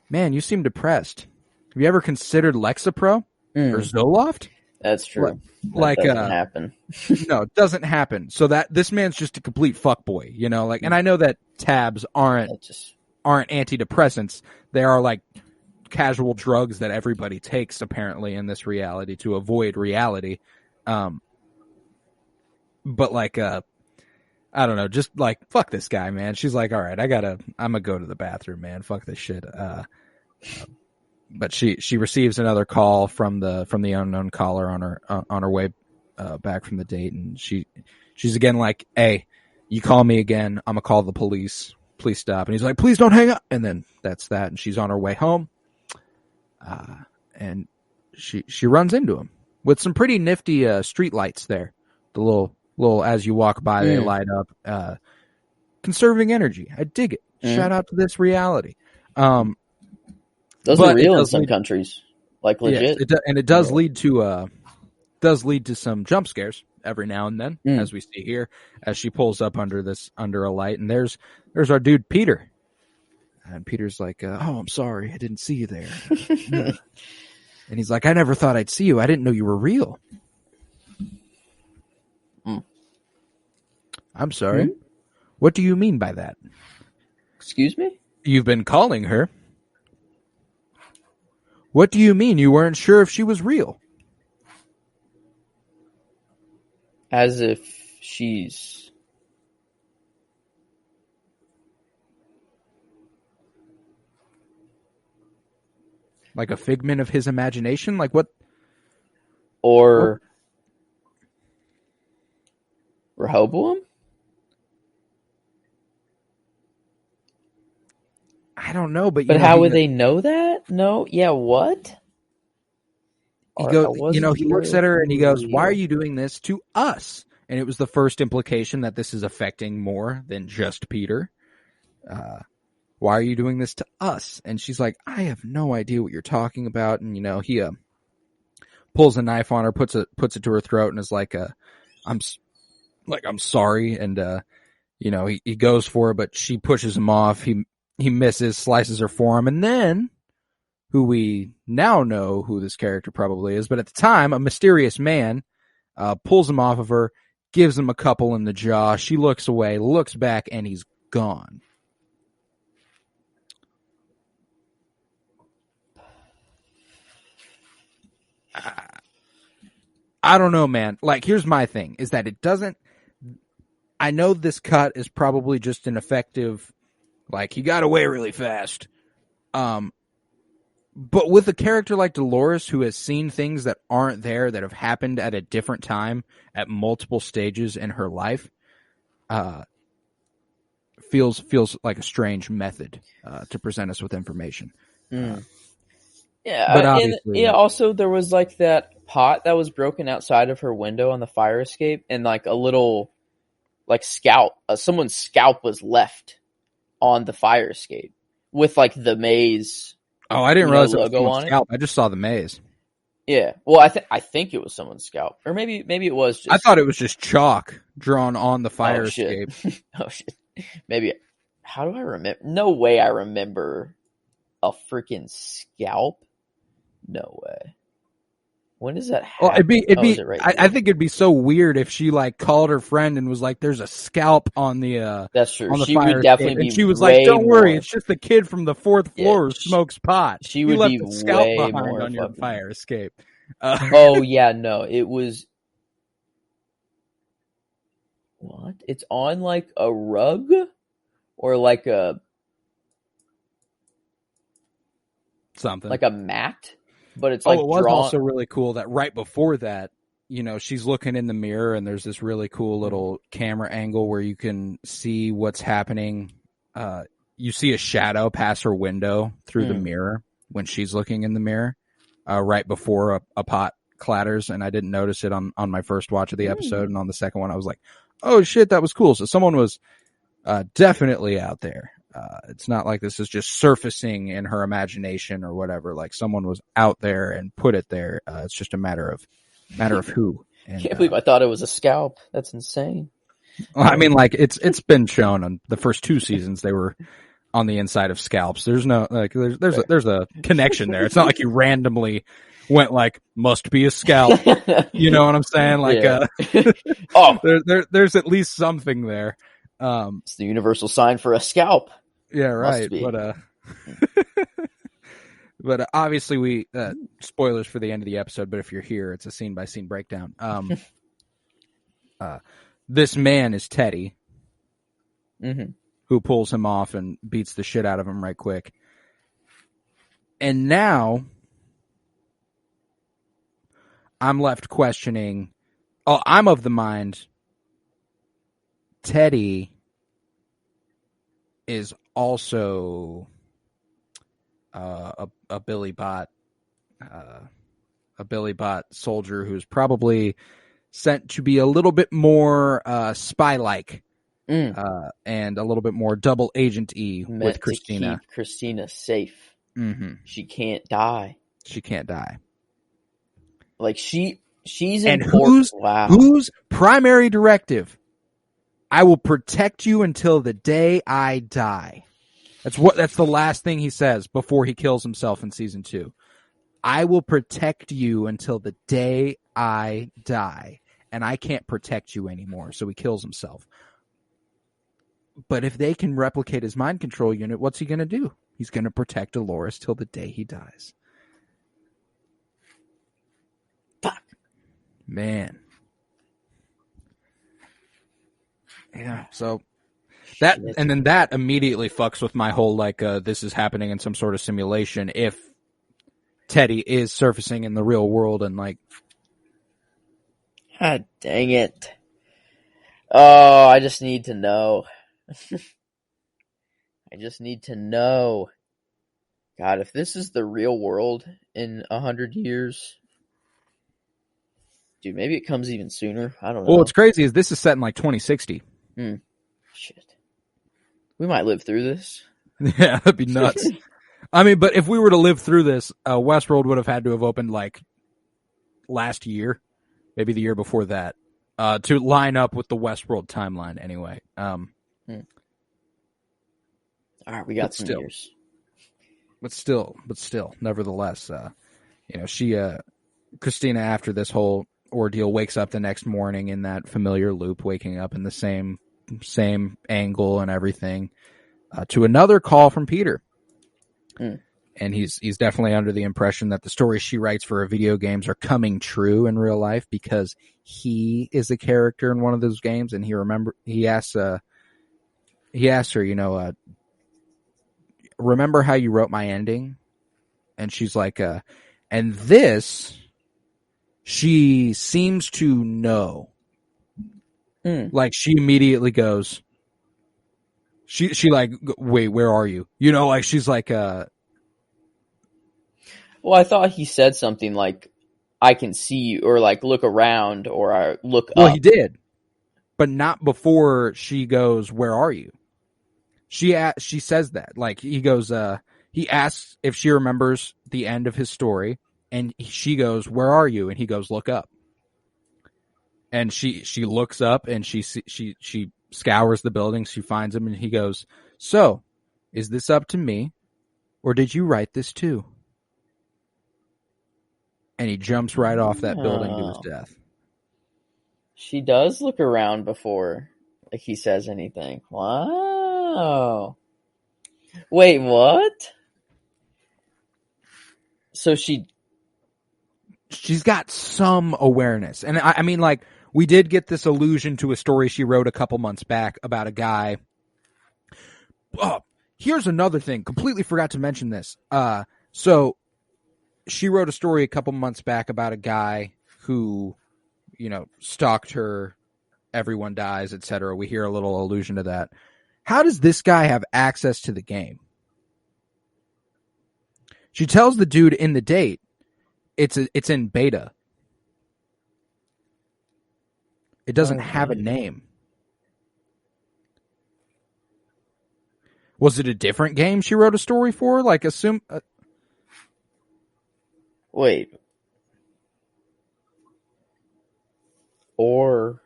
man, you seem depressed. Have you ever considered Lexapro or Zoloft? That's true. Like, that doesn't happen. No, it doesn't happen. So that this man's just a complete fuckboy, and I know that tabs aren't antidepressants. They are like casual drugs that everybody takes apparently in this reality to avoid reality. But like, I don't know, just like, fuck this guy, man. She's like, all right, I'm gonna go to the bathroom, man. Fuck this shit. But she receives another call from the unknown caller on her way back from the date, and she's again like, hey, you call me again, I'm gonna call the police. Please stop. And he's like, please don't hang up. And then that's that. And she's on her way home. And she runs into him with some pretty nifty street lights there. The little as you walk by, they light up. Conserving energy. I dig it. Shout out to this reality. Those are real in some countries, like legit. Yes, it does lead to some jump scares every now and then, as we see here, as she pulls up under a light, and there's our dude Peter, and Peter's like, "Oh, I'm sorry, I didn't see you there," and he's like, "I never thought I'd see you. I didn't know you were real." I'm sorry. What do you mean by that? Excuse me? You've been calling her. What do you mean you weren't sure if she was real? As if she's... like a figment of his imagination? Like what? Or... Rehoboam? I don't know, but But how would they know that? No, yeah, what? He looks at her and he goes, "Why are you doing this to us?" And it was the first implication that this is affecting more than just Peter. Why are you doing this to us? And she's like, I have no idea what you're talking about. And he pulls a knife on her, puts it to her throat, and is like, I'm sorry. And he goes for her, but she pushes him off. He misses, slices her forearm, and then, who we now know who this character probably is, but at the time, a mysterious man pulls him off of her, gives him a couple in the jaw. She looks away, looks back, and he's gone. I don't know, man. Like, here's my thing, is that it doesn't... I know this cut is probably just an effective, like, he got away really fast. But with a character like Dolores, who has seen things that aren't there, that have happened at a different time, at multiple stages in her life, feels like a strange method to present us with information. But obviously, also there was like that pot that was broken outside of her window on the fire escape, and like a little like scalp, someone's scalp was left on the fire escape with like the maze. Oh, I didn't realize it was someone's scalp. I just saw the maze. Yeah, well, I think it was someone's scalp, or maybe it was just. I thought it was just chalk drawn on the fire escape. Oh shit! Maybe. How do I remember? No way, I remember a freaking scalp. No way. When does that happen? Well, it'd be. I think it'd be so weird if she like called her friend and was like, "There's a scalp on the." That's true. On the she fire would definitely be. And she was like, "Don't worry, it's just the kid from the fourth floor who smokes pot." She would be scalp way behind more on your fire escape. Oh yeah, no, it was. What? It's on like a rug, or like a something like a mat. But it's like it was also really cool that right before that, she's looking in the mirror and there's this really cool little camera angle where you can see what's happening. You see a shadow pass her window through the mirror when she's looking in the mirror, right before a pot clatters. And I didn't notice it on my first watch of the episode. And on the second one, I was like, oh shit, that was cool. So someone was definitely out there. It's not like this is just surfacing in her imagination or whatever. Like someone was out there and put it there. It's just a matter of who. And, can't believe I thought it was a scalp. That's insane. Well, I mean, like it's been shown on the first two seasons they were on the inside of scalps. There's no like there's a connection there. It's not like you randomly went like must be a scalp. You know what I'm saying? Like there's at least something there. It's the universal sign for a scalp. Yeah, right. But obviously we spoilers for the end of the episode, but if you're here, it's a scene by scene breakdown. This man is Teddy, who pulls him off and beats the shit out of him right quick. And now I'm left questioning. Oh, I'm of the mind Teddy is also a Billy Bot soldier who's probably sent to be a little bit more spy-like and a little bit more double agent-y with Christina. To keep Christina safe. Mm-hmm. She can't die. She can't die. Like she's and important. Whose primary directive? I will protect you until the day I die. That's the last thing he says before he kills himself in season 2. I will protect you until the day I die. And I can't protect you anymore. So he kills himself. But if they can replicate his mind control unit, what's he going to do? He's going to protect Dolores till the day he dies. Fuck. Man. Yeah, so that and then that immediately fucks with my whole this is happening in some sort of simulation if Teddy is surfacing in the real world and God dang it. Oh, I just need to know. I just need to know. God, if this is the real world in 100 years, dude, maybe it comes even sooner. I don't know. Well, what's crazy is this is set in like 2060. Shit. We might live through this. Yeah, that'd be nuts. I mean, but if we were to live through this, Westworld would have had to have opened like last year, maybe the year before that, to line up with the Westworld timeline anyway. All right, we got some years. But still, nevertheless, Christina, after this whole ordeal, wakes up the next morning in that familiar loop, waking up in the same angle and everything, to another call from Peter. And he's definitely under the impression that the stories she writes for her video games are coming true in real life because he is a character in one of those games, and he asks her, remember how you wrote my ending? And she's like, and this, she seems to know. Like, she immediately goes, she like, wait, where are you? Like, she's like, well, I thought he said something like, I can see you, or like, look around, or I look up. Well, he did, but not before she goes, where are you? She says that, like, he goes, he asks if she remembers the end of his story, and she goes, where are you? And he goes, look up. And she looks up, and she scours the building. She finds him, and he goes, so, is this up to me, or did you write this too? And he jumps right off that building to his death. She does look around before, like, he says anything. Wow. Wait, what? So she's got some awareness. And I mean, like, we did get this allusion to a story she wrote a couple months back about a guy. Oh, here's another thing. Completely forgot to mention this. So she wrote a story a couple months back about a guy who, stalked her, everyone dies, etc. We hear a little allusion to that. How does this guy have access to the game? She tells the dude in the date it's in beta. It doesn't have a name. Was it a different game she wrote a story for? Like, assume... Wait. Or...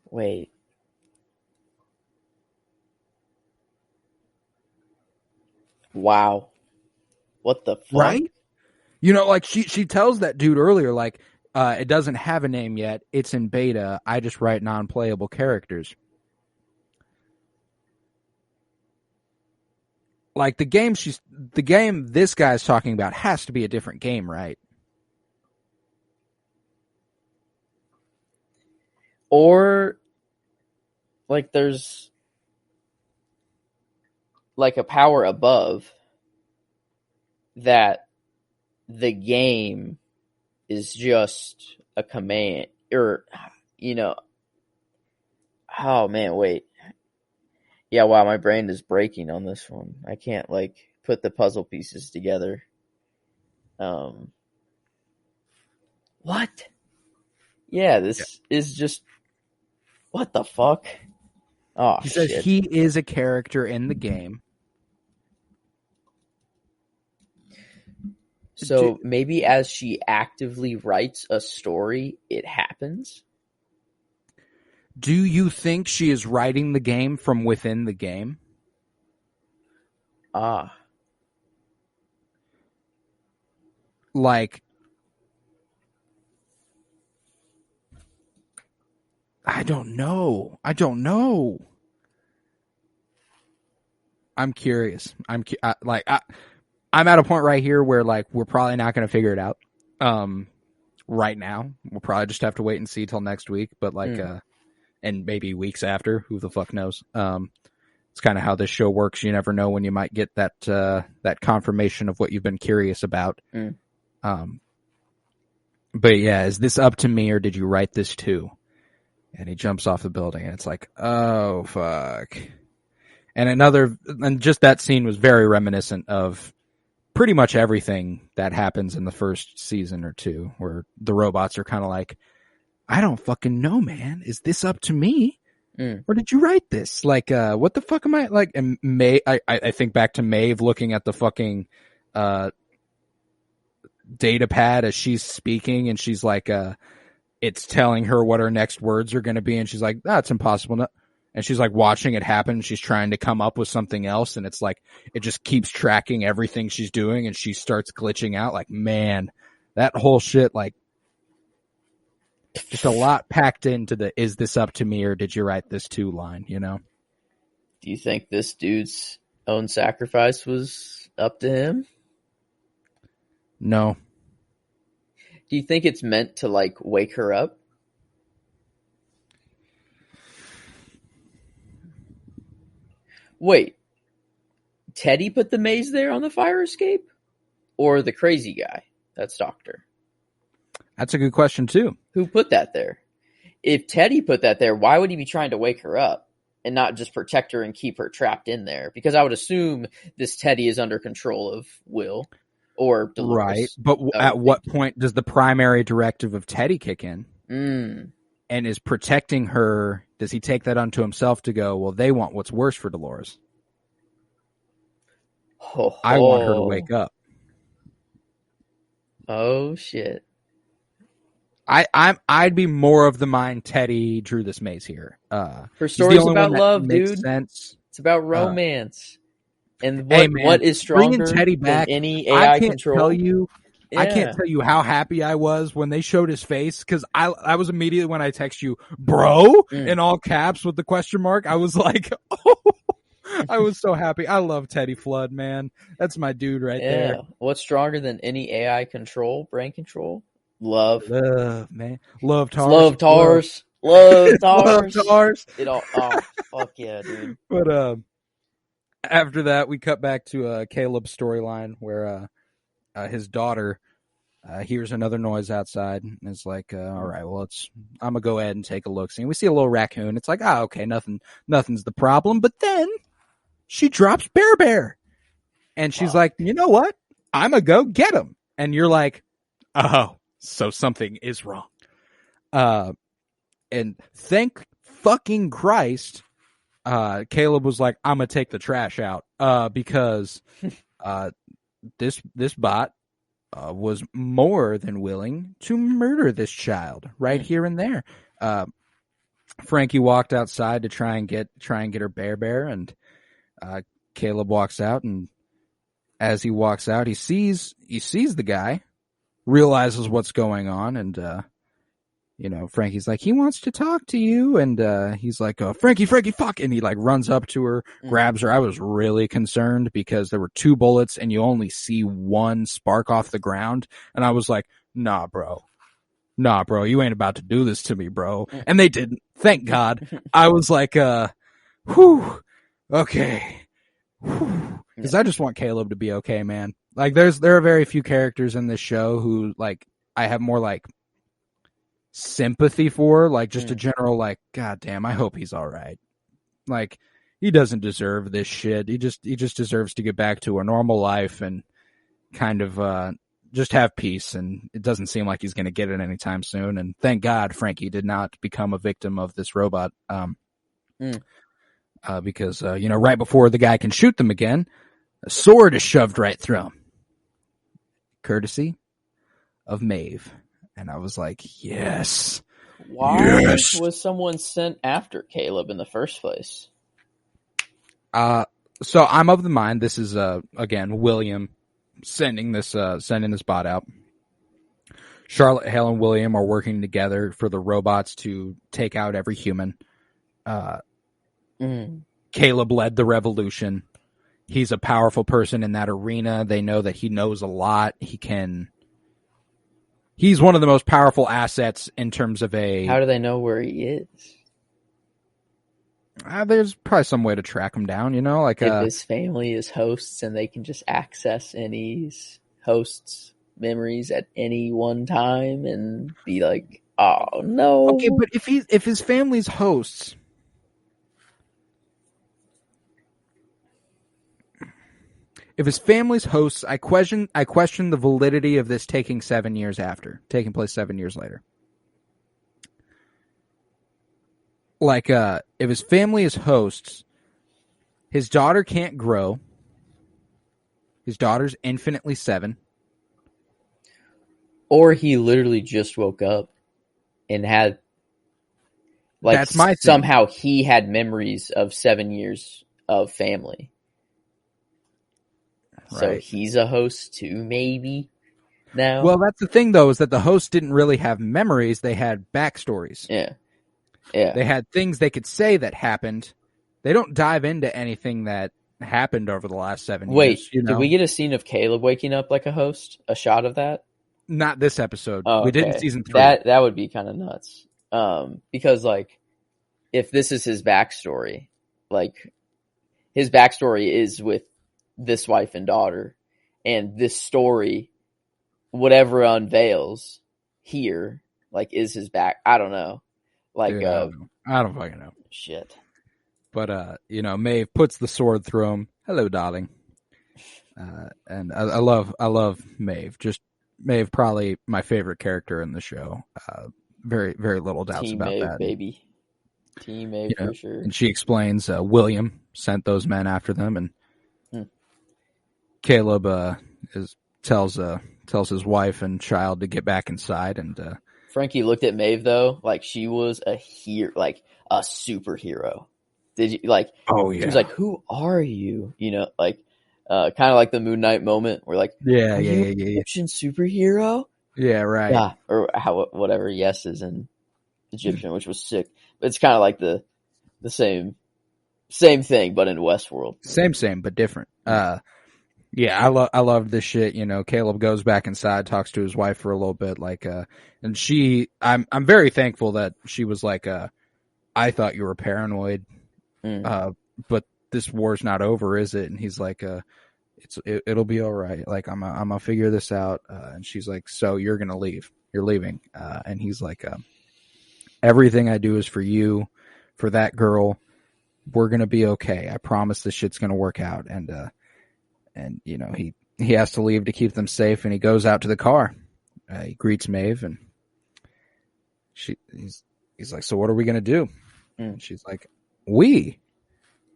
Wait. Wow. What the fuck? Right? Like, she tells that dude earlier, like, it doesn't have a name yet. It's in beta. I just write non-playable characters. Like, the game this guy's talking about has to be a different game, right? Or, like, there's, like, a power above that the game is just a command, or, oh man, wait. Yeah, wow, my brain is breaking on this one. I can't, like, put the puzzle pieces together. What? Yeah, this is just, what the fuck? Oh, he says shit. he is a character in the game. So maybe as she actively writes a story, it happens? Do you think she is writing the game from within the game? Ah. Like, I don't know. I'm curious. I'm at a point right here where, like, we're probably not going to figure it out. Right now, we'll probably just have to wait and see till next week. But and maybe weeks after, who the fuck knows? It's kind of how this show works. You never know when you might get that confirmation of what you've been curious about. But yeah, is this up to me, or did you write this too? And he jumps off the building, and it's like, oh fuck. And just that scene was very reminiscent of pretty much everything that happens in the first season or two, where the robots are kind of like, I don't fucking know, man. Is this up to me? Or did you write this? Like, what the fuck am I like? And I think back to Maeve looking at the fucking, data pad as she's speaking, and she's like, it's telling her what her next words are going to be. And she's like, that's impossible. No. And she's like watching it happen. And she's trying to come up with something else. And it's like, it just keeps tracking everything she's doing. And she starts glitching out. Like, man, that whole shit, like, just a lot packed into the, is this up to me or did you write this too line, you know? Do you think this dude's own sacrifice was up to him? No. Do you think it's meant to, like, wake her up? Wait, Teddy put the maze there on the fire escape? Or the crazy guy that stalked her? That's a good question, too. Who put that there? If Teddy put that there, why would he be trying to wake her up and not just protect her and keep her trapped in there? Because I would assume this Teddy is under control of Will or Dolores. Right, but at what point does the primary directive of Teddy kick in? And is protecting her, does he take that onto himself to go, well, they want what's worse for Dolores? I want her to wake up. Oh, shit. I'd be more of the mind Teddy drew this maze here. Her story's about love, dude. Sense. It's about romance. And what is stronger Teddy back, than any AI control? I can't tell you how happy I was when they showed his face, because I was immediately, when I text you, bro, in all caps with the question mark, I was like, oh, I was so happy. I love Teddy Flood, man. That's my dude right there. What's stronger than any AI control, brain control? Love, man. Love Tars. Love Tars. Love Tars. Love Tars. It all. Oh, fuck yeah, dude. But after that, we cut back to Caleb's storyline where his daughter hears another noise outside and is like, all right, well, I'm gonna go ahead and take a look. See, we see a little raccoon. It's like, okay, nothing's the problem. But then she drops Bear, and she's like, you know what? I'm gonna go get him. And you're like, oh, so something is wrong. And thank fucking Christ, Caleb was like, I'm gonna take the trash out, because this bot was more than willing to murder this child right here and there. Frankie walked outside to try and get her Bear, and Caleb walks out, and as he walks out, he sees the guy, realizes what's going on, and Frankie's like, he wants to talk to you, and he's like, Frankie, fuck, and he like runs up to her, grabs her. I was really concerned because there were 2 bullets and you only see 1 spark off the ground, and I was like, nah, bro, you ain't about to do this to me, bro. And they didn't, thank God. I was like, whew, okay, because I just want Caleb to be okay, man. Like, there are very few characters in this show who, like, I have more like sympathy for, like, just a general, like, god damn, I hope he's all right. Like, he doesn't deserve this shit. He just deserves to get back to a normal life and kind of just have peace, and it doesn't seem like he's going to get it anytime soon. And thank God Frankie did not become a victim of this robot, because right before the guy can shoot them again, a sword is shoved right through him, courtesy of Maeve. And I was like, yes. Why was someone sent after Caleb in the first place? So I'm of the mind this is again William sending this bot out. Charlotte, Hale, and William are working together for the robots to take out every human. Caleb led the revolution. He's a powerful person in that arena. They know that he knows a lot. He's one of the most powerful assets in terms of a... How do they know where he is? There's probably some way to track him down, like... If his family is hosts and they can just access any hosts' memories at any one time and be like, oh, no. Okay, but if his family's hosts... if his family's hosts, I question the validity of this taking place 7 years later. Like, if his family is hosts, his daughter can't grow. His daughter's infinitely 7. Or he literally just woke up and had, like, that's my somehow he had memories of 7 years of family. Right. So he's a host too, maybe, now? Well, that's the thing, though, is that the hosts didn't really have memories. They had backstories. Yeah. Yeah. They had things they could say that happened. They don't dive into anything that happened over the last 7 years. Wait, did we get a scene of Caleb waking up like a host? A shot of that? Not this episode. Oh, we did in season 3. That would be kind of nuts. Because, like, if this is his backstory, like, his backstory is with this wife and daughter, and this story, whatever unveils here, like, is his back. I don't know. Like, dude, I don't fucking know. Shit. But, Maeve puts the sword through him. Hello, darling. And I love Maeve. Just Maeve, probably my favorite character in the show. Very, very little doubts Team about Maeve, that. Baby. Team Maeve, for sure. And she explains William sent those men after them, and Caleb tells his wife and child to get back inside. And Frankie looked at Maeve, though, like she was a superhero. Did you, like? Oh yeah. She was like, "Who are you?" Like, kind of like the Moon Knight moment, where like, yeah. Egyptian superhero. Yeah, right. Yeah, or whatever yes is in Egyptian, which was sick. But it's kind of like the same thing, but in Westworld. Same, but different. Yeah, I love this shit. Caleb goes back inside, talks to his wife for a little bit, like, and I'm very thankful that she was like, I thought you were paranoid, but this war's not over, is it? And he's like, it'll be all right. Like, I'm gonna figure this out. And she's like, so you're gonna leave? You're leaving? And he's like, everything I do is for you, for that girl. We're gonna be okay. I promise this shit's gonna work out. And he has to leave to keep them safe, and he goes out to the car. He greets Maeve, and he's like, so what are we gonna do? And she's like, we.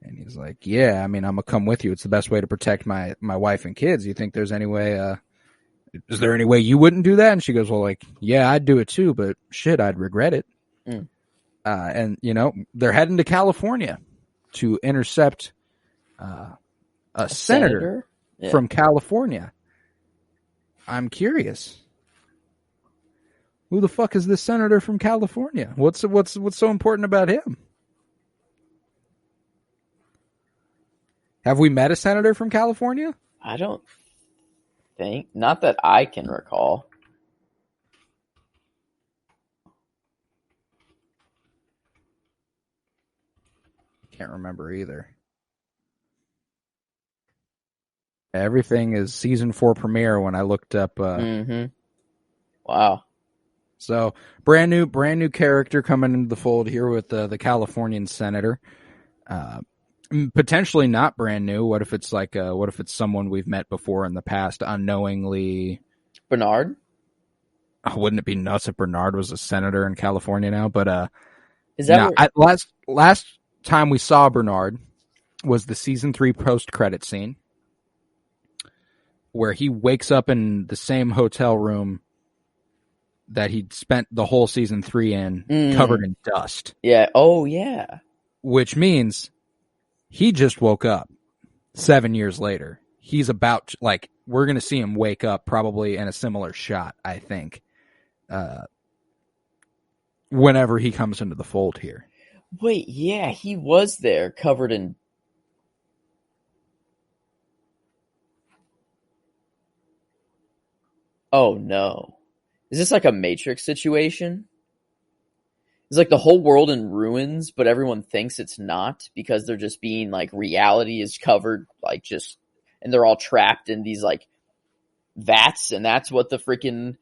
And he's like, yeah, I mean, I'm gonna come with you. It's the best way to protect my wife and kids. You think there's any way? Is there any way you wouldn't do that? And she goes, well, like, yeah, I'd do it too, but shit, I'd regret it. And they're heading to California to intercept a senator from California. I'm curious. Who the fuck is this senator from California? What's so important about him? Have we met a senator from California? I don't think. Not that I can recall. Can't remember either. Everything is season 4 premiere when I looked up. Wow. So brand new character coming into the fold here with the Californian senator. Potentially not brand new. What if it's someone we've met before in the past unknowingly? Bernard? Oh, wouldn't it be nuts if Bernard was a senator in California now? But is that last time we saw Bernard was the season 3 post credit scene, where he wakes up in the same hotel room that he'd spent the whole season 3 in, covered in dust. Yeah. Oh, yeah. Which means he just woke up 7 years later. He's about, like, we're going to see him wake up probably in a similar shot, I think, whenever he comes into the fold here. Wait, yeah, he was there covered in... Oh, no. Is this like a Matrix situation? It's like the whole world in ruins, but everyone thinks it's not because they're just being like, reality is covered, like, just, and they're all trapped in these like vats, and that's what the freaking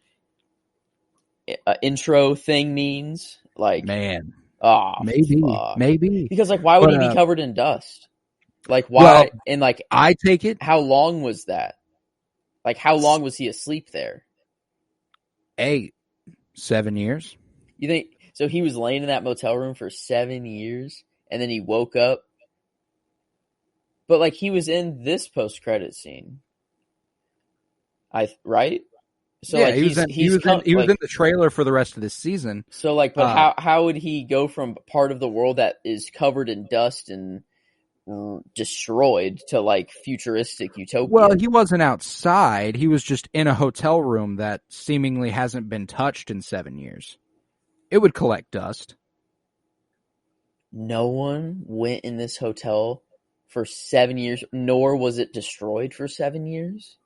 intro thing means. Like, man, oh, maybe, fuck. maybe because like, why would he be covered in dust? Like why? Well, and like I take it. how long was that? Like how long was he asleep there? 7 years. You think so? He was laying in that motel room for 7 years, and then he woke up. But like he was in this post credit scene, right? So Yeah, like he was in the trailer for the rest of this season. So like, but how would he go from part of the world that is covered in dust and destroyed to like futuristic utopia? Well, he wasn't outside. He was just in a hotel room that seemingly hasn't been touched in 7 years. It would collect dust. No one went in this hotel for 7 years, nor was it destroyed for 7 years.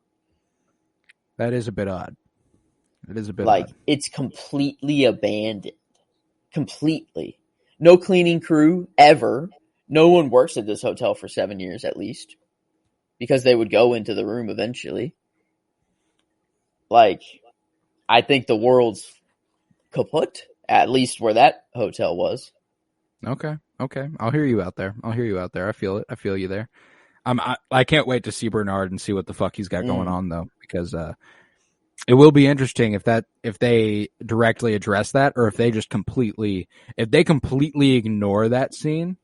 That is a bit odd. It is a bit like odd. It's completely abandoned. Completely. No cleaning crew ever. No one works at this hotel for 7 years at least. Because they would go into the room eventually. Like, I think the world's kaput, at least where that hotel was. Okay. I'll hear you out there. I feel it. I feel you there. I can't wait to see Bernard and see what the fuck he's got going on though, because it will be interesting if they directly address that, or if they completely ignore that scene.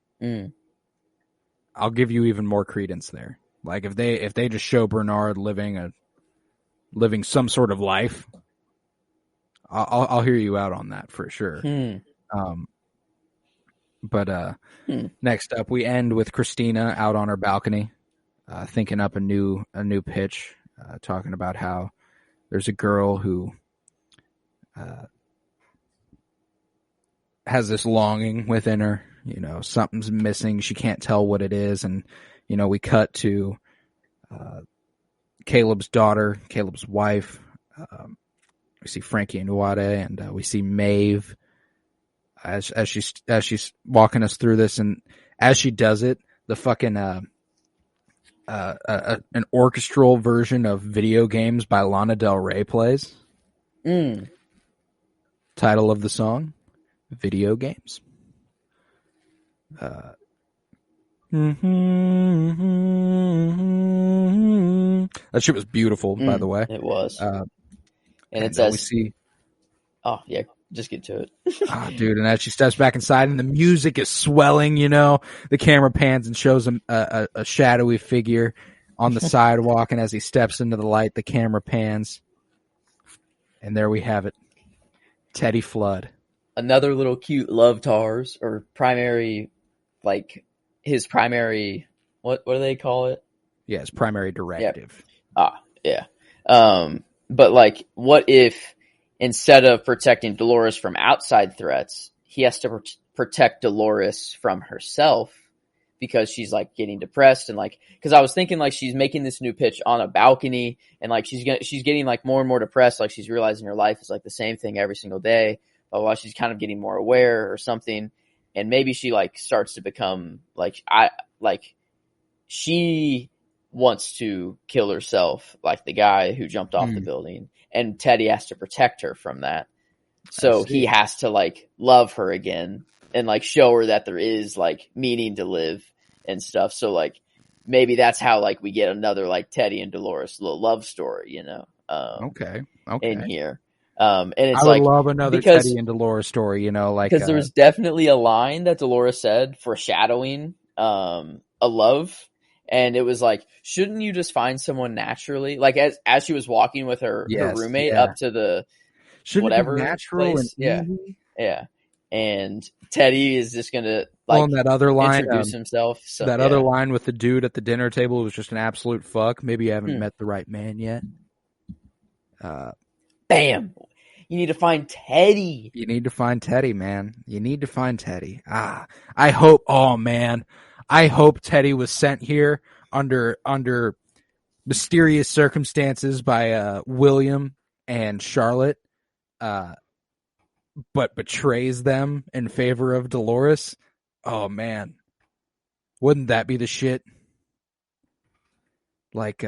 I'll give you even more credence there. Like if they just show Bernard living some sort of life, I'll hear you out on that for sure. But next up, we end with Christina out on her balcony, thinking up a new pitch, talking about how there's a girl who has this longing within her. You know, something's missing. She can't tell what it is. And, you know, we cut to Caleb's daughter, Caleb's wife. We see Frankie and Uwade, and we see Maeve as she's walking us through this. And as she does it, the fucking an orchestral version of Video Games by Lana Del Rey plays. Title of the song, Video Games. That shit was beautiful, by the way. It was. And it we says, see, oh yeah, just get to it. Dude, and as she steps back inside and the music is swelling, you know, the camera pans and shows him a shadowy figure on the sidewalk, and as he steps into the light, the camera pans, and there we have it, Teddy Flood. Another little cute love tars, or primary, like his primary, what do they call it? Yeah, his primary directive. Yeah. But like, what if instead of protecting Dolores from outside threats, he has to protect Dolores from herself, because she's like getting depressed, and like, because I was thinking like she's making this new pitch on a balcony, and like she's getting like more and more depressed, like she's realizing her life is like the same thing every single day, but while she's kind of getting more aware or something, and maybe she like starts to become like she wants to kill herself, like the guy who jumped off the building, and Teddy has to protect her from that. So he has to like love her again and like show her that there is like meaning to live and stuff. So like maybe that's how like we get another like Teddy and Dolores little love story, you know? Okay. In here. And it's I would love another because, Teddy and Dolores story, you know, like, because there was definitely a line that Dolores said foreshadowing a love. And it was like, shouldn't you just find someone naturally? Like as she was walking with her roommate up to the whatever natural place. And yeah. And Teddy is just gonna like that other line, introduce himself. So, other line with the dude at the dinner table was just an absolute fuck. Maybe you haven't met the right man yet. Bam! You need to find Teddy. You need to find Teddy, man. You need to find Teddy. I hope. Oh man, I hope Teddy was sent here under mysterious circumstances by William and Charlotte, but betrays them in favor of Dolores. Oh man, wouldn't that be the shit? Like,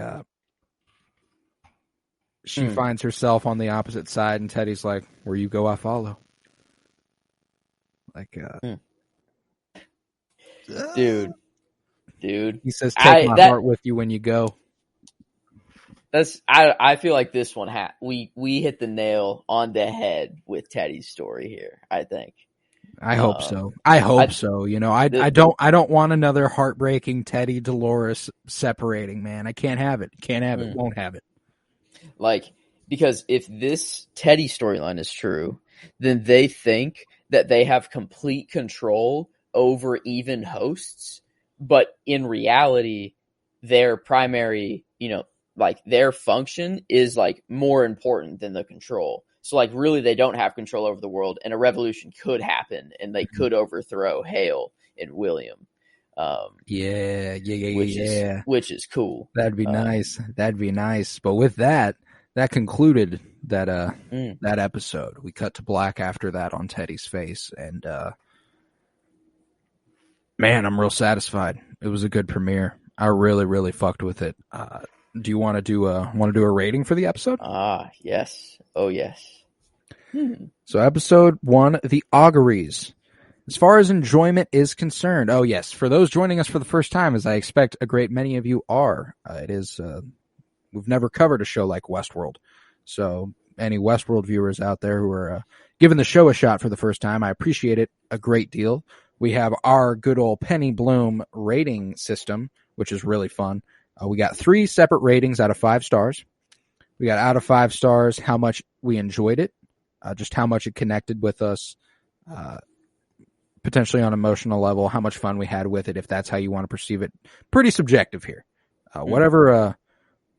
she finds herself on the opposite side, and Teddy's like, "Where you go, I follow." Like, dude, dude. He says, "Take my That heart with you when you go." I feel like this one we hit the nail on the head with Teddy's story here. I think. I hope so. I hope so. You know, I don't want another heartbreaking Teddy Dolores separating, man. I can't have it. Can't have it. Won't have it. Like, because if this Teddy storyline is true, then they think that they have complete control over even hosts, but in reality, their primary, like their function is like more important than the control. So like really they don't have control over the world, and a revolution could happen and they could overthrow Hale and William. Which is cool. That'd be nice. That'd be nice. But with that concluded that that episode. We cut to black after that on Teddy's face, and man, I'm real satisfied. It was a good premiere. I really, really fucked with it. Do you want to do a rating for the episode? Yes. Oh, yes. So episode 1, The Auguries. As far as enjoyment is concerned, oh yes, for those joining us for the first time, as I expect a great many of you are, it is, we've never covered a show like Westworld. So any Westworld viewers out there who are giving the show a shot for the first time, I appreciate it a great deal. We have our good old Penny Bloom rating system, which is really fun. We got 3 separate ratings out of 5 stars. We got out of 5 stars how much we enjoyed it, just how much it connected with us, potentially on an emotional level, how much fun we had with it, if that's how you want to perceive it. Pretty subjective here. Whatever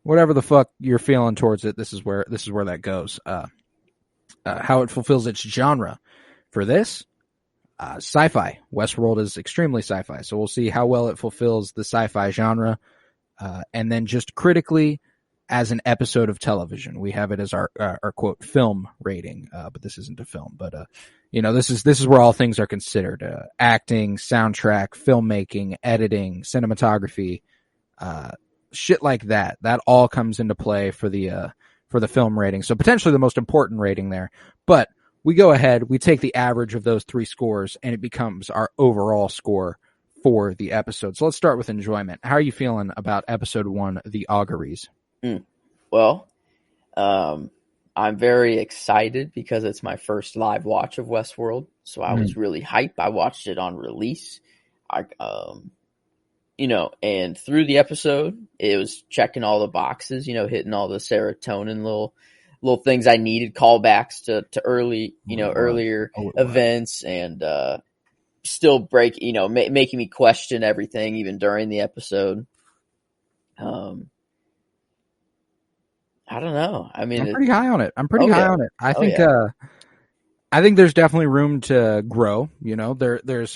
the fuck you're feeling towards it, this is where that goes. How it fulfills its genre. For this, sci-fi. Westworld is extremely sci-fi, so we'll see how well it fulfills the sci-fi genre. And then just critically, as an episode of television, we have it as our quote film rating. But this isn't a film. But this is where all things are considered: acting, soundtrack, filmmaking, editing, cinematography, shit like that. That all comes into play for the film rating. So potentially the most important rating there. But we go ahead, we take the average of those 3 scores, and it becomes our overall score for the episode. So let's start with enjoyment. How are you feeling about episode 1, The Auguries? Well, I'm very excited because it's my first live watch of Westworld. So I was really hyped. I watched it on release. And through the episode, it was checking all the boxes, hitting all the serotonin little things I needed, callbacks to early, earlier events, and still making me question everything even during the episode. I don't know. I mean, I'm pretty high on it. I think there's definitely room to grow. There's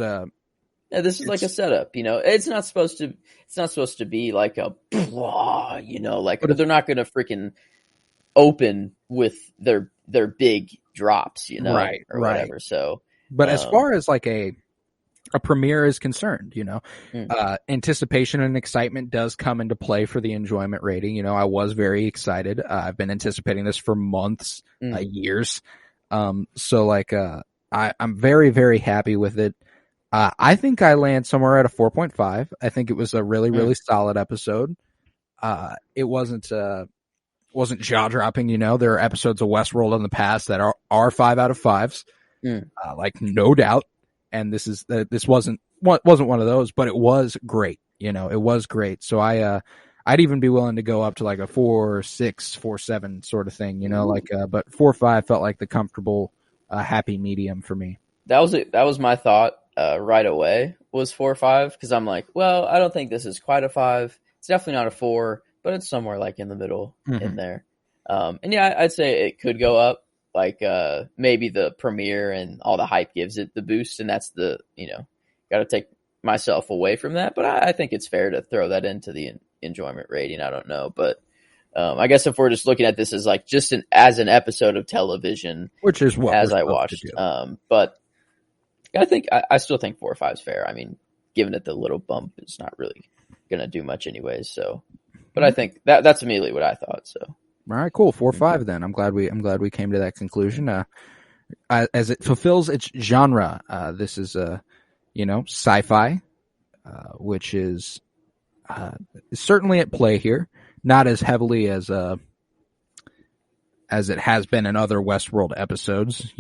this is like a setup. It's not supposed to be like a like, but they're not going to freaking open with their big drops, right, or whatever. So, but as far as like a premiere is concerned, anticipation and excitement does come into play for the enjoyment rating. I was very excited. I've been anticipating this for months, years. So like, I'm very, very happy with it. I think I land somewhere at a 4.5. I think it was a really, really solid episode. It wasn't jaw dropping. There are episodes of Westworld in the past that are 5 out of 5s, like no doubt. And this wasn't one of those, but it was great. It was great. So I'd even be willing to go up to like a 4.6, 4.7 sort of thing. But 4.5 felt like the comfortable, happy medium for me. That was my thought right away, was 4.5, because I'm like, well, I don't think this is quite a 5. It's definitely not a 4, but it's somewhere like in the middle in there. And yeah, I'd say it could go up. Like, maybe the premiere and all the hype gives it the boost, and that's got to take myself away from that. But I think it's fair to throw that into the enjoyment rating. I don't know. But, I guess if we're just looking at this as like just as an episode of television, which is what as I watched, but I still think 4 or 5 is fair. I mean, giving it the little bump is not really going to do much anyways. So, but I think that's immediately what I thought. So. All right, cool. 4.5 then. I'm glad we came to that conclusion. As it fulfills its genre, this is sci-fi. which is certainly at play here, not as heavily as it has been in other Westworld episodes,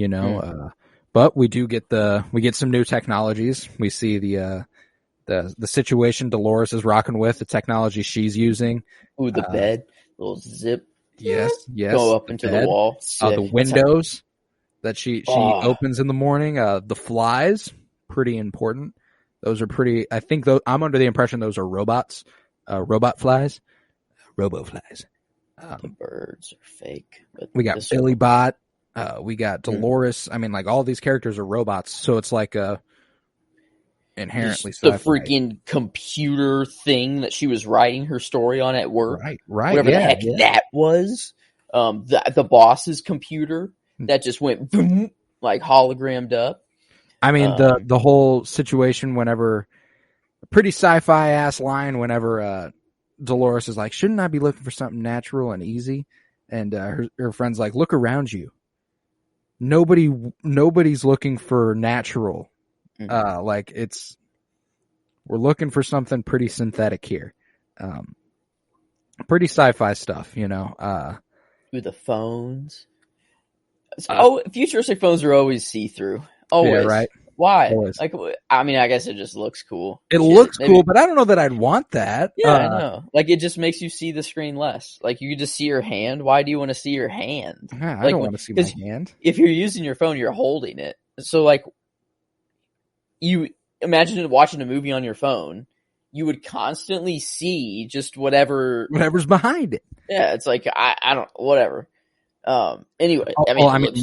but we get some new technologies. We see the situation Dolores is rocking with, the technology she's using. Ooh, the bed, little zip. Yes. Go up into the wall. The windows that she opens in the morning. The flies, pretty important. Those are pretty. I think I'm under the impression those are robots, robot flies, robo flies. The birds are fake. But we got Billy Bot. We got Dolores. I mean, like all these characters are robots, so it's like inherently the freaking computer thing that she was writing her story on at work. Right. Whatever the heck that was. The boss's computer that just went boom, like hologrammed up. I mean, the whole situation whenever a pretty sci-fi ass line whenever Dolores is like, shouldn't I be looking for something natural and easy? And her friend's like, look around you. Nobody's looking for natural. Like we're looking for something pretty synthetic here. Pretty sci-fi stuff, With the phones. Futuristic phones are always see-through. Always. Yeah, right. Why? Always. Like, I mean, I guess it just looks cool. It looks cool, but I don't know that I'd want that. Yeah, I know. Like, it just makes you see the screen less. Like, you just see your hand. Why do you want to see your hand? Yeah, I don't want to see my hand. If you're using your phone, you're holding it. So, like, you imagine watching a movie on your phone, you would constantly see just whatever's behind it. Yeah, it's like, I don't, whatever. Anyway,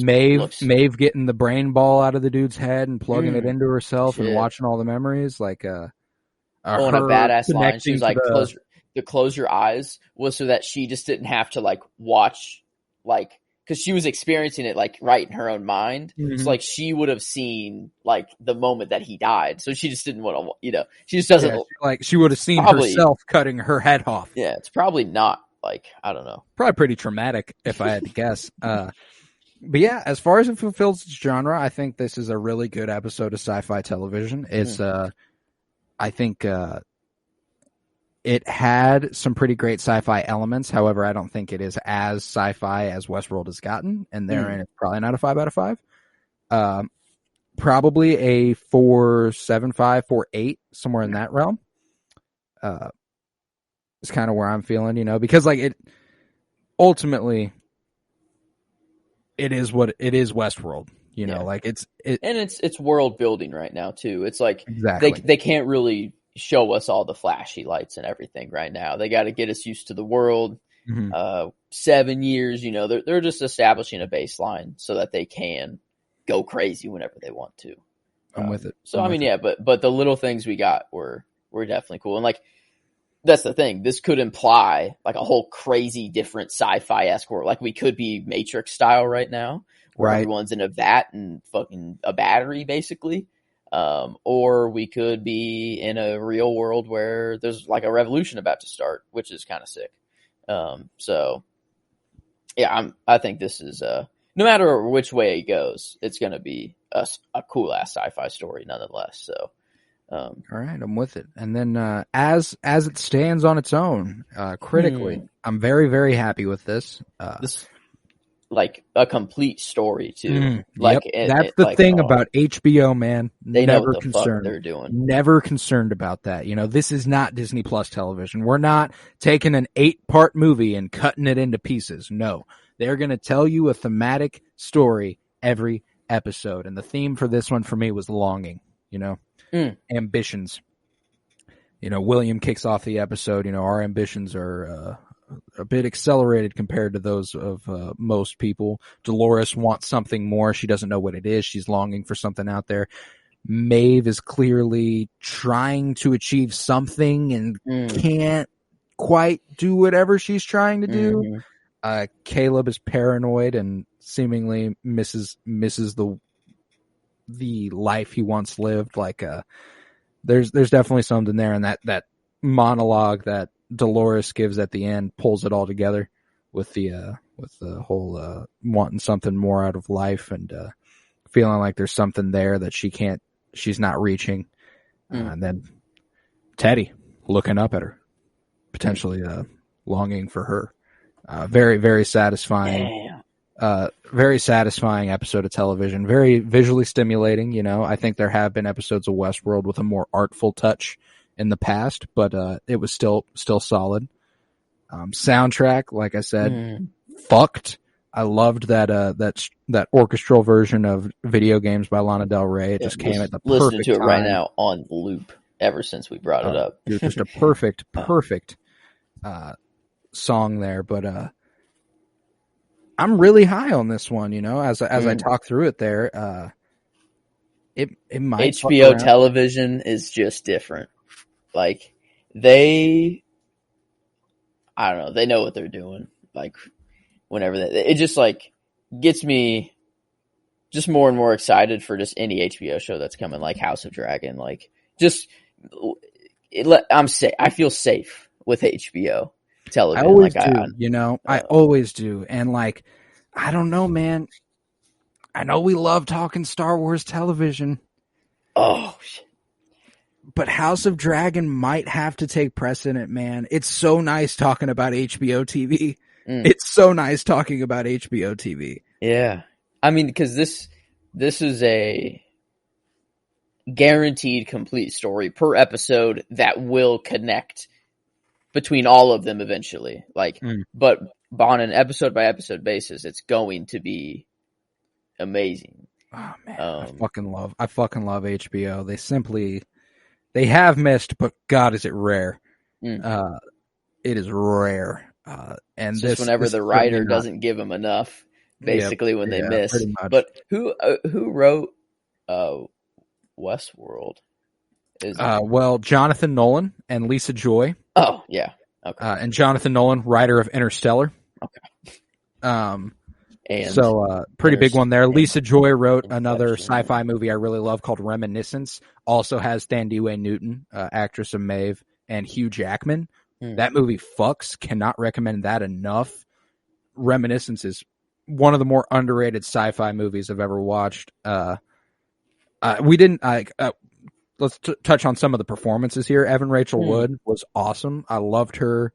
Maeve getting the brain ball out of the dude's head and plugging it into herself and watching all the memories, like a badass line. She was like, close your eyes was so that she just didn't have to like watch, like, because she was experiencing it like right in her own mind. Mm-hmm. So like she would have seen like the moment that he died. So she just didn't want to, she just doesn't she would have seen herself cutting her head off. Yeah, it's probably not. Like, I don't know. Probably pretty traumatic if I had to guess. But yeah, as far as it fulfills its genre, I think this is a really good episode of sci-fi television. It's, I think, it had some pretty great sci-fi elements. However, I don't think it is as sci-fi as Westworld has gotten. And therein, it's probably not a 5 out of 5. Probably a 4.75, 4.8, somewhere in that realm. It's kind of where I'm feeling, because like it ultimately it is what it is Westworld, like it's world building right now too. It's like exactly they can't really show us all the flashy lights and everything right now. They got to get us used to the world. 7 years, they're just establishing a baseline so that they can go crazy whenever they want to. I'm with it. So but the little things we got were definitely cool. And like, that's the thing. This could imply like a whole crazy different sci-fi-esque world. Like we could be Matrix style right now, where everyone's in a vat and fucking a battery, basically. Or we could be in a real world where there's like a revolution about to start, which is kind of sick. So yeah, I think this is no matter which way it goes, it's going to be a cool ass sci-fi story nonetheless. So. All right, I'm with it. And then as it stands on its own, critically, I'm very, very happy with this. This like a complete story too. Like that's the thing about HBO, man. They know what the fuck they're doing. Never concerned about that. This is not Disney Plus television. We're not taking an 8-part movie and cutting it into pieces. No, they're going to tell you a thematic story every episode. And the theme for this one for me was longing. Ambitions. William kicks off the episode. Our ambitions are a bit accelerated compared to those of most people. Dolores wants something more. She doesn't know what it is. She's longing for something out there. Maeve is clearly trying to achieve something and can't quite do whatever she's trying to do. Caleb is paranoid and seemingly misses the life he once lived. Like there's definitely something there, and that monologue that Dolores gives at the end pulls it all together with the whole wanting something more out of life and feeling like there's something there that she's not reaching. And then Teddy looking up at her, potentially longing for her. Very, very satisfying. Very satisfying episode of television. Very visually stimulating. You know, I think there have been episodes of Westworld with a more artful touch in the past, but it was still solid. Soundtrack, like I said, fucked. I loved that orchestral version of Video Games by Lana Del Rey. It just came at the perfect listening to it time. right now on loop ever since we brought it up. Dude, just a perfect song there. But I'm really high on this one. You know, as I talk through it there, it might HBO television is just different. Like I don't know, they know what they're doing. Like whenever it just like gets me just more and more excited for just any HBO show that's coming, like House of Dragon. Like just I feel safe with HBO television. I always do. I always do. And like, I don't know, man. I know we love talking Star Wars television. Oh shit. But House of Dragon might have to take precedent, man. It's so nice talking about HBO TV. It's so nice talking about HBO TV. Yeah. I mean, because this is a guaranteed complete story per episode that will connect between all of them eventually. Like, but on an episode by episode basis, it's going to be amazing. Oh man, I fucking love HBO. They have missed, but God, is it rare. It is rare. And just whenever the writer doesn't give them enough, basically when they miss. But who wrote Westworld? Well, Jonathan Nolan and Lisa Joy. Oh yeah, okay. And Jonathan Nolan, writer of Interstellar. Okay. And so pretty big one there. Lisa Joy wrote another sci-fi movie I really love called Reminiscence. Also has Thandie Newton, actress of Maeve, and Hugh Jackman. That movie fucks. Cannot recommend that enough. Reminiscence is one of the more underrated sci-fi movies I've ever watched. Let's touch on some of the performances here. Evan Rachel Wood was awesome. I loved her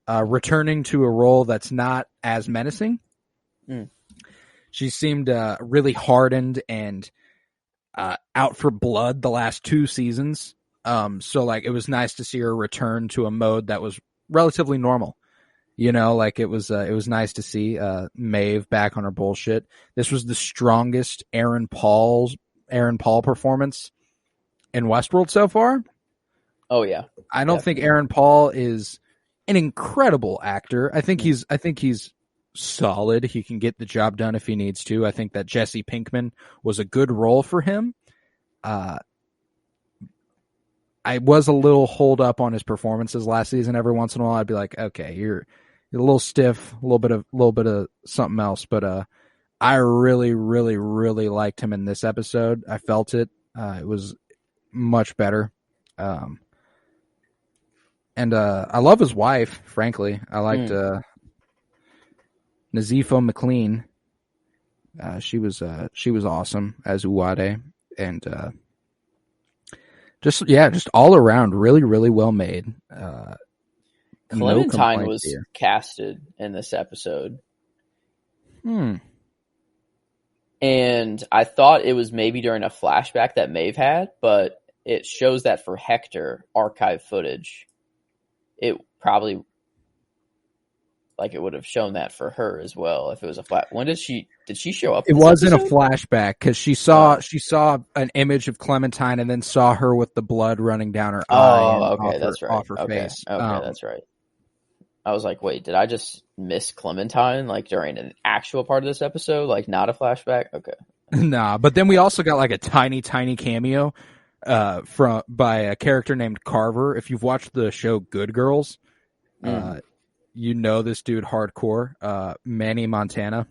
returning to a role that's not as menacing. She seemed really hardened and out for blood the last 2 seasons. So like it was nice to see her return to a mode that was relatively normal. You know, like it was nice to see Maeve back on her bullshit. This was the strongest Aaron Paul performance in Westworld so far. Oh yeah. I don't think Aaron Paul is an incredible actor. I think he's solid. He can get the job done if he needs to. I think that Jesse Pinkman was a good role for him. I was a little holed up on his performances last season. Every once in a while, I'd be like, okay, you're a little stiff, a little bit of something else. But I really, really, really liked him in this episode. I felt it. It was much better. And I love his wife, frankly. I liked Nazifa McLean. She was awesome as Uwade, and just all around really, really well made. Clementine was casted in this episode. And I thought it was maybe during a flashback that Maeve had, but it shows that for Hector archive footage, it probably it would have shown that for her as well if it was a flat. When did she show up? It wasn't a flashback because she saw an image of Clementine and then saw her with the blood running down her eye. Oh, okay, that's right. Off her face. Okay, that's right. I was like, wait, did I just miss Clementine during an actual part of this episode? Not a flashback? Okay. Nah, but then we also got a tiny, tiny cameo by a character named Carver. If you've watched the show Good Girls, you know this dude hardcore, Manny Montana.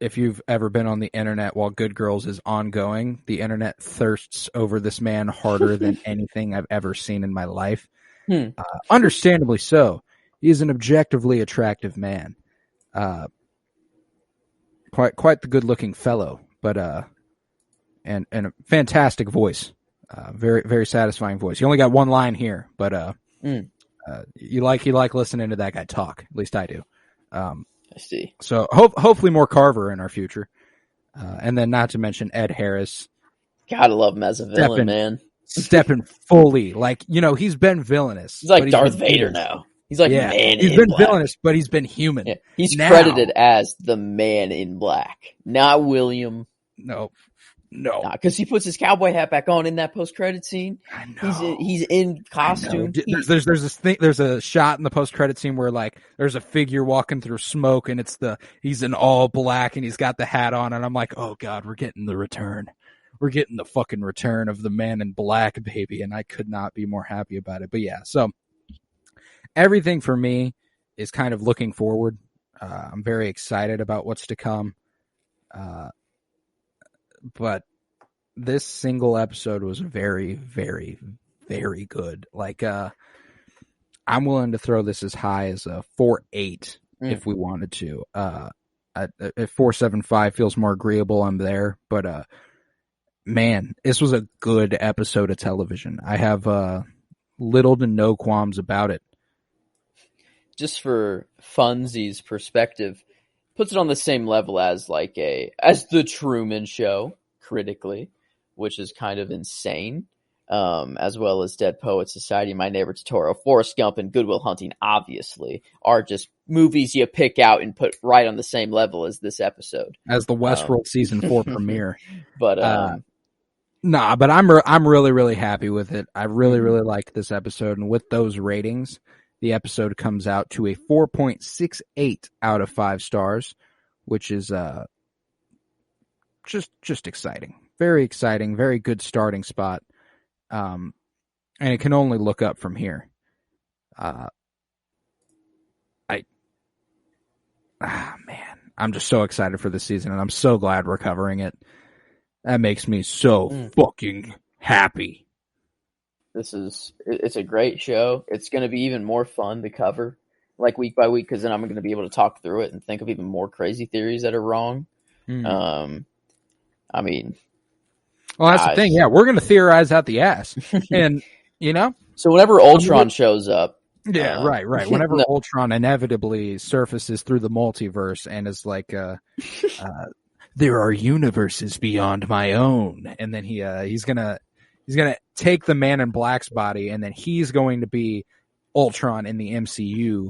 If you've ever been on the internet while Good Girls is ongoing, the internet thirsts over this man harder than anything I've ever seen in my life. Understandably so. He is an objectively attractive man. Quite the good looking fellow, but and a fantastic voice. Very, very satisfying voice. He only got one line here, but you like listening to that guy talk. At least I do. I see. So hopefully more Carver in our future. And then not to mention Ed Harris. Gotta love him as a villain, man. Stepping fully. Like, he's been villainous. He's like Darth Vader now. He's like Man in Black. He's been villainous, but he's been human. Yeah. He's credited as the Man in Black, not William. No. Because he puts his cowboy hat back on in that post-credit scene. I know. He's in costume. There's this thing. There's a shot in the post-credit scene where like there's a figure walking through smoke, and he's in all black, and he's got the hat on, and I'm like, oh god, we're getting the return. We're getting the fucking return of the Man in Black, baby, and I could not be more happy about it. But yeah, so everything for me is kind of looking forward. I'm very excited about what's to come. But this single episode was very, very, very good. Like, I'm willing to throw this as high as a 4.8 if we wanted to. If 4.75 feels more agreeable, I'm there. But, man, this was a good episode of television. I have little to no qualms about it. Just for funsies perspective, puts it on the same level as as the Truman Show critically, which is kind of insane, as well as Dead Poet Society, My Neighbor Totoro, Forrest Gump, and Good Will Hunting, obviously, are just movies you pick out and put right on the same level as this episode, as the Westworld season 4 premiere. But but I'm really, really happy with it. I really, really liked this episode, and with those ratings, the episode comes out to a 4.68 out of 5 stars, which is just exciting. Very exciting, very good starting spot. And it can only look up from here. Man, I'm just so excited for this season, and I'm so glad we're covering it. That makes me so fucking happy. It's a great show. It's going to be even more fun to cover, like week by week, because then I'm going to be able to talk through it and think of even more crazy theories that are wrong. I mean, well, that's the thing. Yeah, we're going to theorize out the ass, and So whenever Ultron shows up, yeah, right. Whenever Ultron inevitably surfaces through the multiverse and is like, there are universes beyond my own, and then he's gonna take the Man in Black's body, and then he's going to be Ultron in the MCU.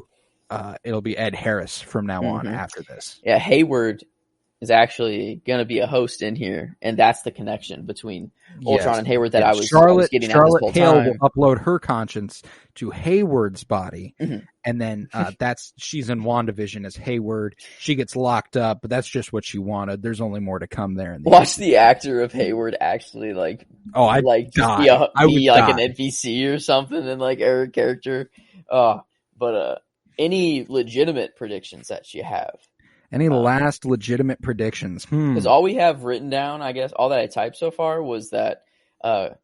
It'll be Ed Harris from now on after this. Yeah, Hayward is actually going to be a host in here, and that's the connection between Ultron and Hayward that I was getting at this whole time. Hale will upload her conscience to Hayward's body, and then she's in WandaVision as Hayward. She gets locked up, but that's just what she wanted. There's only more to come there. Watch the actor of Hayward actually be an NPC or something and her character. But any legitimate predictions that you have? Any last legitimate predictions? Because all we have written down, I guess, all that I typed so far was that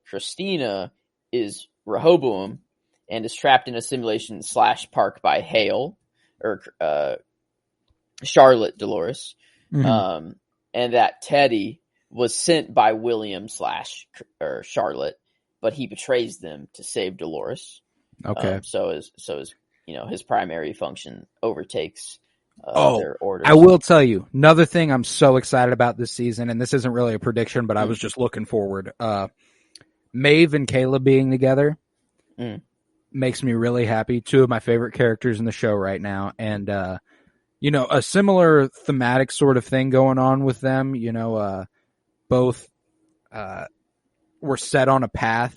Christina is Rehoboam and is trapped in a simulation /park by Hale, or Charlotte Dolores, and that Teddy was sent by William / Charlotte, but he betrays them to save Dolores. Okay. So his primary function overtakes their orders. I will tell you another thing I'm so excited about this season, and this isn't really a prediction, but I was just looking forward. Maeve and Caleb being together makes me really happy. Two of my favorite characters in the show right now, and a similar thematic sort of thing going on with them. Both were set on a path.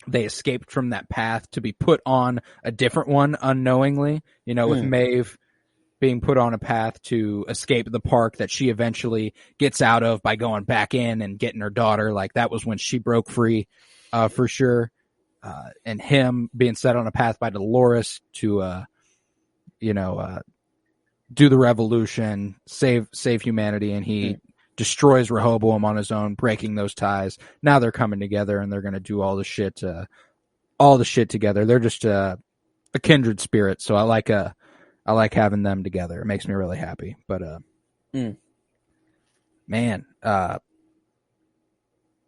They escaped from that path to be put on a different one unknowingly. With Maeve being put on a path to escape the park that she eventually gets out of by going back in and getting her daughter. Like, that was when she broke free, for sure. And him being set on a path by Dolores to, do the revolution, save humanity. And he destroys Rehoboam on his own, breaking those ties. Now they're coming together and they're going to do all the shit together. They're just, a kindred spirit. So I like having them together. It makes me really happy. But, man,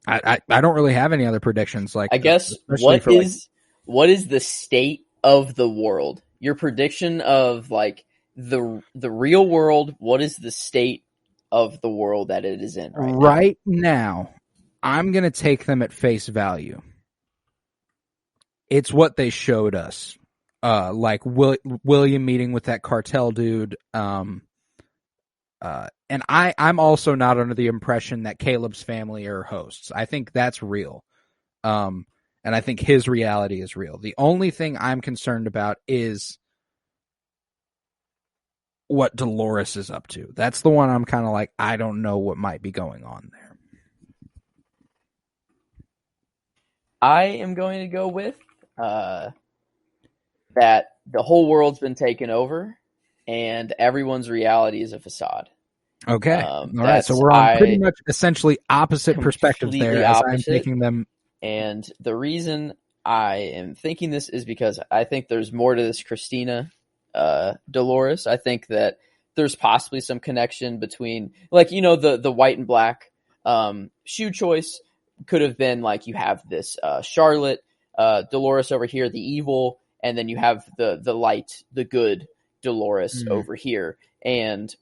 I don't really have any other predictions. Like, I guess especially for what is the state of the world? Your prediction of like the real world. What is the state of the world that it is in right now? I'm gonna take them at face value. It's what they showed us. Like William meeting with that cartel dude. And I'm also not under the impression that Caleb's family are hosts. I think that's real. And I think his reality is real. The only thing I'm concerned about is what Dolores is up to. That's the one I'm kind of like, I don't know what might be going on there. I am going to go with that the whole world's been taken over and everyone's reality is a facade. Okay. All right. So we're on pretty much essentially opposite perspectives there as I'm taking them. And the reason I am thinking this is because I think there's more to this Christina Dolores. I think that there's possibly some connection between, like, you know, the white and black shoe choice could have been like, you have this Charlotte Dolores over here, the evil, and then you have the light, the good Dolores over here. And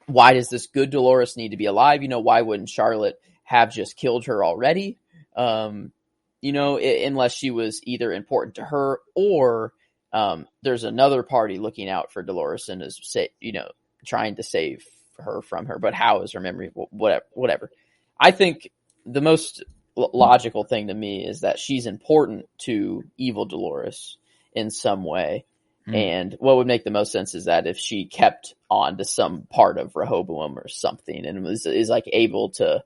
why does this good Dolores need to be alive? You know, why wouldn't Charlotte have just killed her already? You know, unless she was either important to her or there's another party looking out for Dolores and is, you know, trying to save her from her. But how is her memory? Whatever. I think the most logical thing to me is that she's important to evil Dolores in some way. And what would make the most sense is that if she kept on to some part of Rehoboam or something and is like able to,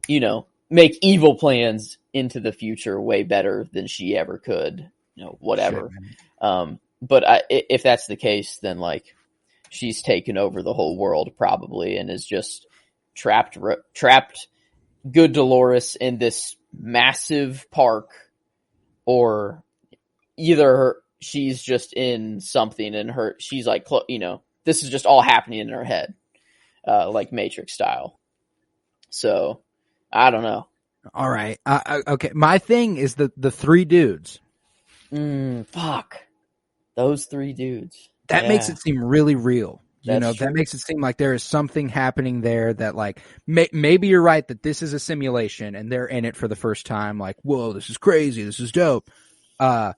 you know, make evil plans into the future way better than she ever could, you know, whatever. Sure, but if that's the case, then like she's taken over the whole world probably and is just trapped good Dolores in this massive park, or either she's just in something and she's like, you know, this is just all happening in her head, like Matrix style. So I don't know. All right. Okay. My thing is the three dudes. Fuck. Those three dudes. That makes it seem really real. You know, true. That makes it seem like there is something happening there that, like, maybe you're right that this is a simulation and they're in it for the first time. Like, whoa, this is crazy. This is dope. But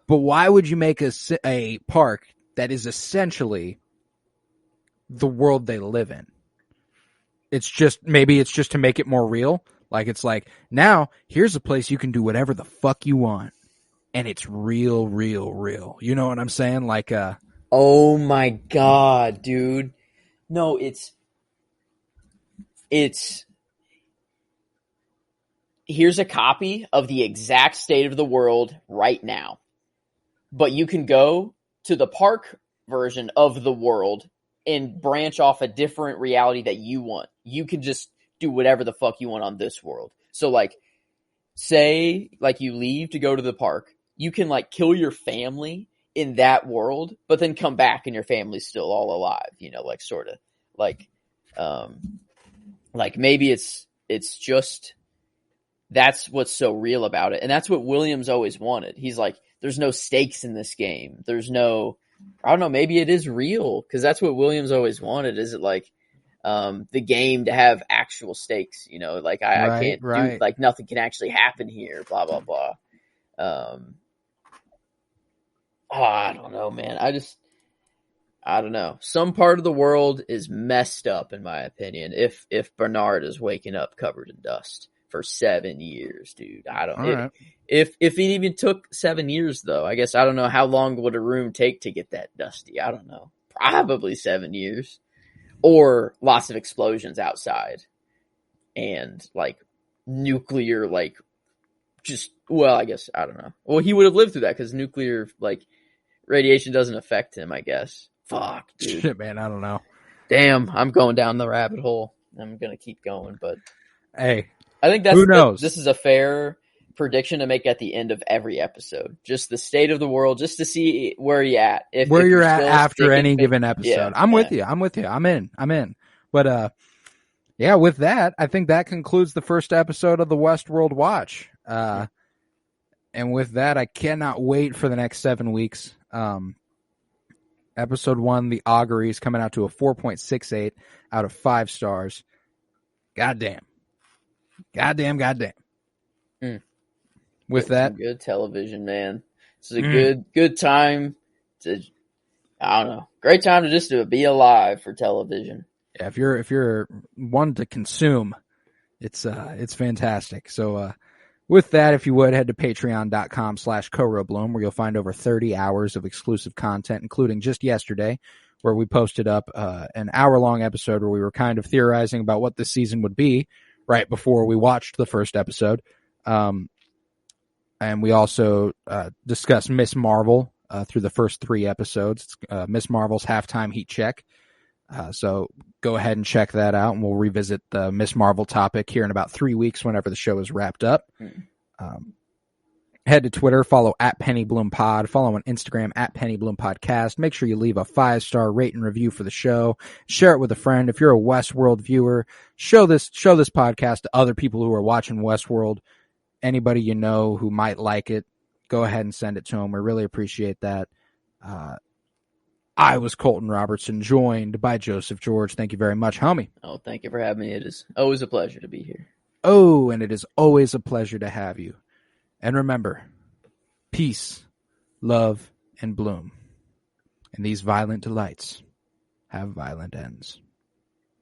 why would you make a park that is essentially the world they live in? Maybe it's just to make it more real. Like, it's like, now here's a place you can do whatever the fuck you want. And it's real, real, real. You know what I'm saying? Like, oh my God, dude. No, it's here's a copy of the exact state of the world right now. But you can go to the park version of the world and branch off a different reality that you want. You can just do whatever the fuck you want on this world. So like, say like you leave to go to the park, you can like kill your family in that world, but then come back and your family's still all alive, you know, like sort of like maybe it's just, that's what's so real about it. And that's what Williams always wanted. He's like, there's no stakes in this game. There's no, I don't know, maybe it is real, because that's what Williams always wanted. Is it like the game to have actual stakes? You know, like I can't do, like nothing can actually happen here. Blah blah blah. I don't know, man. I don't know. Some part of the world is messed up, in my opinion. If Bernard is waking up covered in dust for 7 years, dude. I don't know. If it even took 7 years, though, I guess I don't know how long would a room take to get that dusty. I don't know. Probably 7 years. Or lots of explosions outside. And, like, nuclear, like, just, well, I guess, I don't know. Well, he would have lived through that because nuclear, like, radiation doesn't affect him, I guess. Fuck, dude. Shit, man, I don't know. Damn, I'm going down the rabbit hole. I'm going to keep going, but... Hey, I think who knows? This is a fair prediction to make at the end of every episode. Just the state of the world, just to see where you're at. If you're at after any given episode. Yeah, I'm with you. I'm in. But yeah, with that, I think that concludes the first episode of the Westworld Watch. And with that, I cannot wait for the next 7 weeks. Episode 1, the Auguries, coming out to a 4.68 out of 5 stars. Goddamn. Mm. With that, some good television, man. This is a good time to, I don't know, great time to just to be alive for television. yeah, if you're one to consume, it's fantastic. So with that, if you would, head to patreon.com/CoroBloom, where you'll find over 30 hours of exclusive content, including just yesterday, where we posted up an hour-long episode where we were kind of theorizing about what this season would be right before we watched the first episode. And we also discussed Miss Marvel through the first 3 episodes. It's Miss Marvel's halftime heat check. So go ahead and check that out, and we'll revisit the Miss Marvel topic here in about 3 weeks whenever the show is wrapped up. Head to Twitter, follow @PennyBloomPod, follow on Instagram @PennyBloomPodcast. Make sure you leave a 5-star rate and review for the show. Share it with a friend. If you're a Westworld viewer, show this podcast to other people who are watching Westworld. Anybody you know who might like it, go ahead and send it to them. We really appreciate that. I was Colton Robertson, joined by Joseph George. Thank you very much, homie. Oh, thank you for having me. It is always a pleasure to be here. Oh, and it is always a pleasure to have you. And remember, peace, love, and bloom. And these violent delights have violent ends.